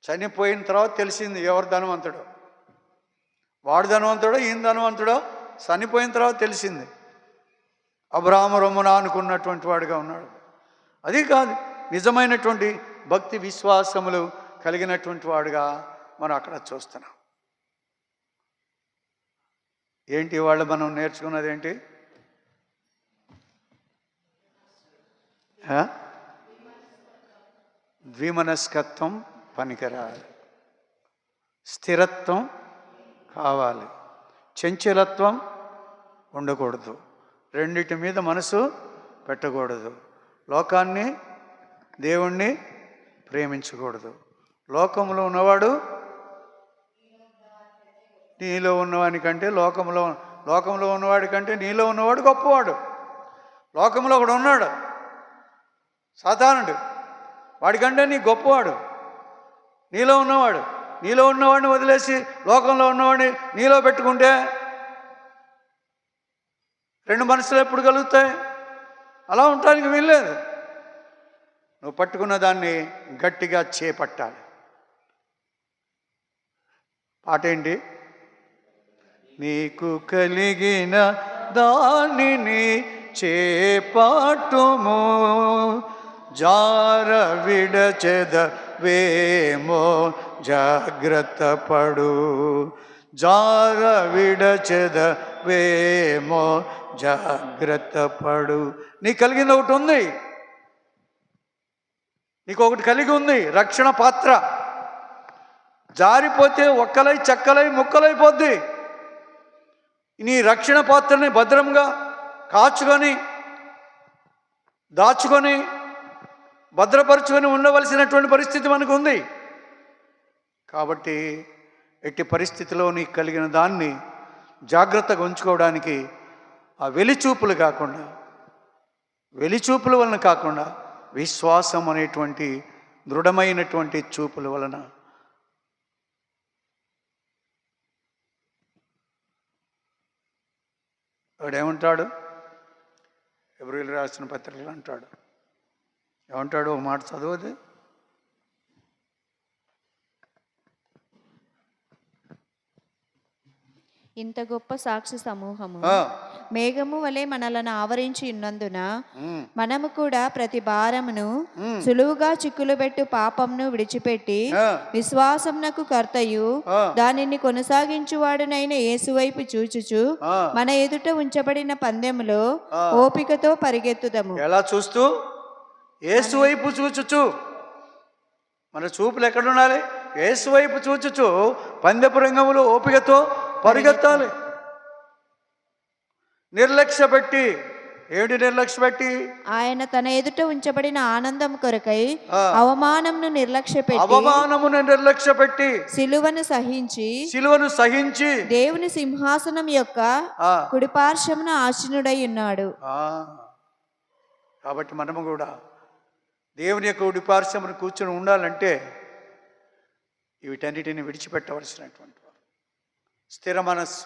S1: చనిపోయిన తర్వాత తెలిసింది ఎవరు ధనవంతుడో. వాడు ధనవంతుడో ఈయన ధనవంతుడో చనిపోయిన తర్వాత తెలిసింది. అబ్రాహాము రొమ్మున అనుకున్నటువంటి వాడుగా ఉన్నాడు. అది కాదు, నిజమైనటువంటి భక్తి విశ్వాసములు కలిగినటువంటి వాడుగా మనం అక్కడ చూస్తున్నాం. ఏంటి వాళ్ళు మనం నేర్చుకున్నది ఏంటి? ద్విమనస్కత్వం పనికిరాలి, స్థిరత్వం కావాలి, చంచలత్వం ఉండకూడదు, రెండిటి మీద మనసు పెట్టకూడదు, లోకాన్ని దేవుణ్ణి ప్రేమించకూడదు. లోకంలో ఉన్నవాడు నీలో ఉన్నవాని కంటే లోకంలో ఉన్నవాడి కంటే నీలో ఉన్నవాడు గొప్పవాడు. లోకంలో ఒకడు ఉన్నాడు సాతానుడు, వాడికంటే నీ గొప్పవాడు నీలో ఉన్నవాడిని వదిలేసి లోకంలో ఉన్నవాడిని నీలో పెట్టుకుంటే రెండు మనసులు ఎప్పుడు కలుగుతాయి? అలా ఉండటానికి వీల్లేదు. నువ్వు పట్టుకున్న దాన్ని గట్టిగా చేపట్టాలి. పాట ఏంటి? నీకు కలిగిన దానిని చేపట్టుము, జార విడచెదవేమో జాగ్రత్త పడు, జార విడచెదవేమో జాగ్రత్త పడు. నీకు కలిగింది ఒకటి ఉంది, నీకు ఒకటి కలిగి ఉంది, రక్షణ పాత్ర. జారిపోతే ఒక్కలై చెక్కలై ముక్కలైపోద్ది. నీ రక్షణ పాత్రని భద్రంగా కాచుకొని దాచుకొని భద్రపరుచుకొని ఉండవలసినటువంటి పరిస్థితి మనకు ఉంది. కాబట్టి ఎట్టి పరిస్థితిలో నీకు కలిగిన దాన్ని జాగ్రత్తగా ఉంచుకోవడానికి ఆ వెలిచూపులు కాకుండా, వెలిచూపుల వలన కాకుండా విశ్వాసం అనేటువంటి దృఢమైనటువంటి చూపుల వలన వాడేమంటాడు? ఎబ్రిల్ రాసిన పత్రికలు అంటాడు, ఏమంటాడు? ఒక మాట చదవదు.
S2: ఇంత గొప్ప సాక్షి సమూహము మేఘము వలె మనలను ఆవరించి ఉన్నందున మనము కూడా ప్రతి భారమును సులువుగా చిక్కులుబెట్టు పాపమును విడిచిపెట్టి విశ్వాసమునకు కర్తయు దానిని కొనసాగించువాడునైన యేసు వైపు చూచుచు మన ఎదుట ఉంచబడిన పందెములో ఓపికతో పరిగెత్తుదము.
S1: ఎలా చూస్తూ? యేసు వైపు చూచుచు. మన చూపులు ఎక్కడ ఉండాలి? యేసు వైపు చూచుచు పందెపు రంగములో ఓపికతో పరిగెత్తాలి. నిర్లక్ష్య పెట్టి, ఏమిటి నిర్లక్ష్య పెట్టి?
S2: ఆయన తన ఎదుట ఉంచబడిన ఆనందం కొరకై అవమానమును నిర్లక్ష్య పెట్టి సిలువను సహించి దేవుని సింహాసనం యొక్క కుడిపార్శ్వమున ఆసీనుడై ఉన్నాడు.
S1: కాబట్టి మనము కూడా దేవుని యొక్క కుడిపార్శ్వమున కూర్చొని ఉండాలంటే వీటన్నిటిని విడిచిపెట్టవలసినటువంటి స్థిర మనస్సు,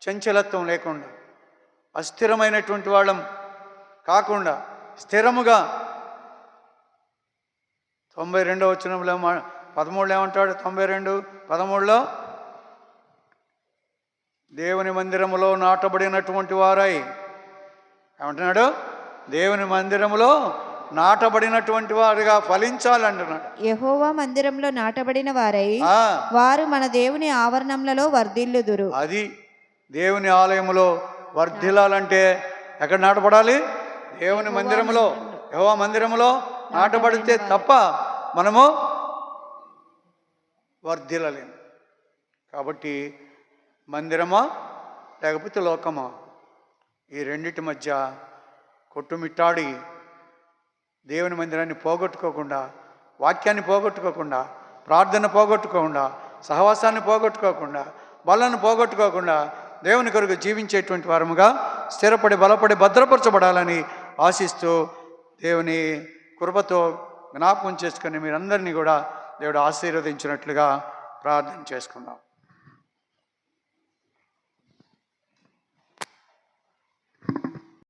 S1: చంచలత్వం లేకుండా, అస్థిరమైనటువంటి వాళ్ళం కాకుండా స్థిరముగా 92వ వచనంలో 13 ఏమంటాడు? 92:13 దేవుని మందిరములో నాటబడినటువంటి వారై ఏమంటున్నాడు? దేవుని మందిరములో నాటబడినటువంటి వారుగా ఫలించాలంటున్నాడు.
S2: యెహోవా మందిరంలో నాటబడిన వారై వారు మన దేవుని ఆవరణములలో వర్ధిల్లుదురు.
S1: అది దేవుని ఆలయములో వర్ధిల్లాలంటే ఎక్కడ నాటబడాలి? దేవుని మందిరములో, యెహోవా మందిరములో నాటబడితే తప్ప మనము వర్ధిల్లలేము. కాబట్టి మందిరమా లేకపోతే లోకమా, ఈ రెండిటి మధ్య కొట్టుమిట్టాడి దేవుని మందిరాన్ని పోగొట్టుకోకుండా, వాక్యాన్ని పోగొట్టుకోకుండా, ప్రార్థన పోగొట్టుకోకుండా, సహవాసాన్ని పోగొట్టుకోకుండా, బలను పోగొట్టుకోకుండా దేవుని కొరకు జీవించేటువంటి వారముగా స్థిరపడి బలపడి భద్రపరచబడాలని ఆశిస్తూ దేవుని కృపతో జ్ఞాపకం చేసుకొని మీరందరినీ కూడా దేవుడు ఆశీర్వదించినట్లుగా ప్రార్థన చేసుకుందాం.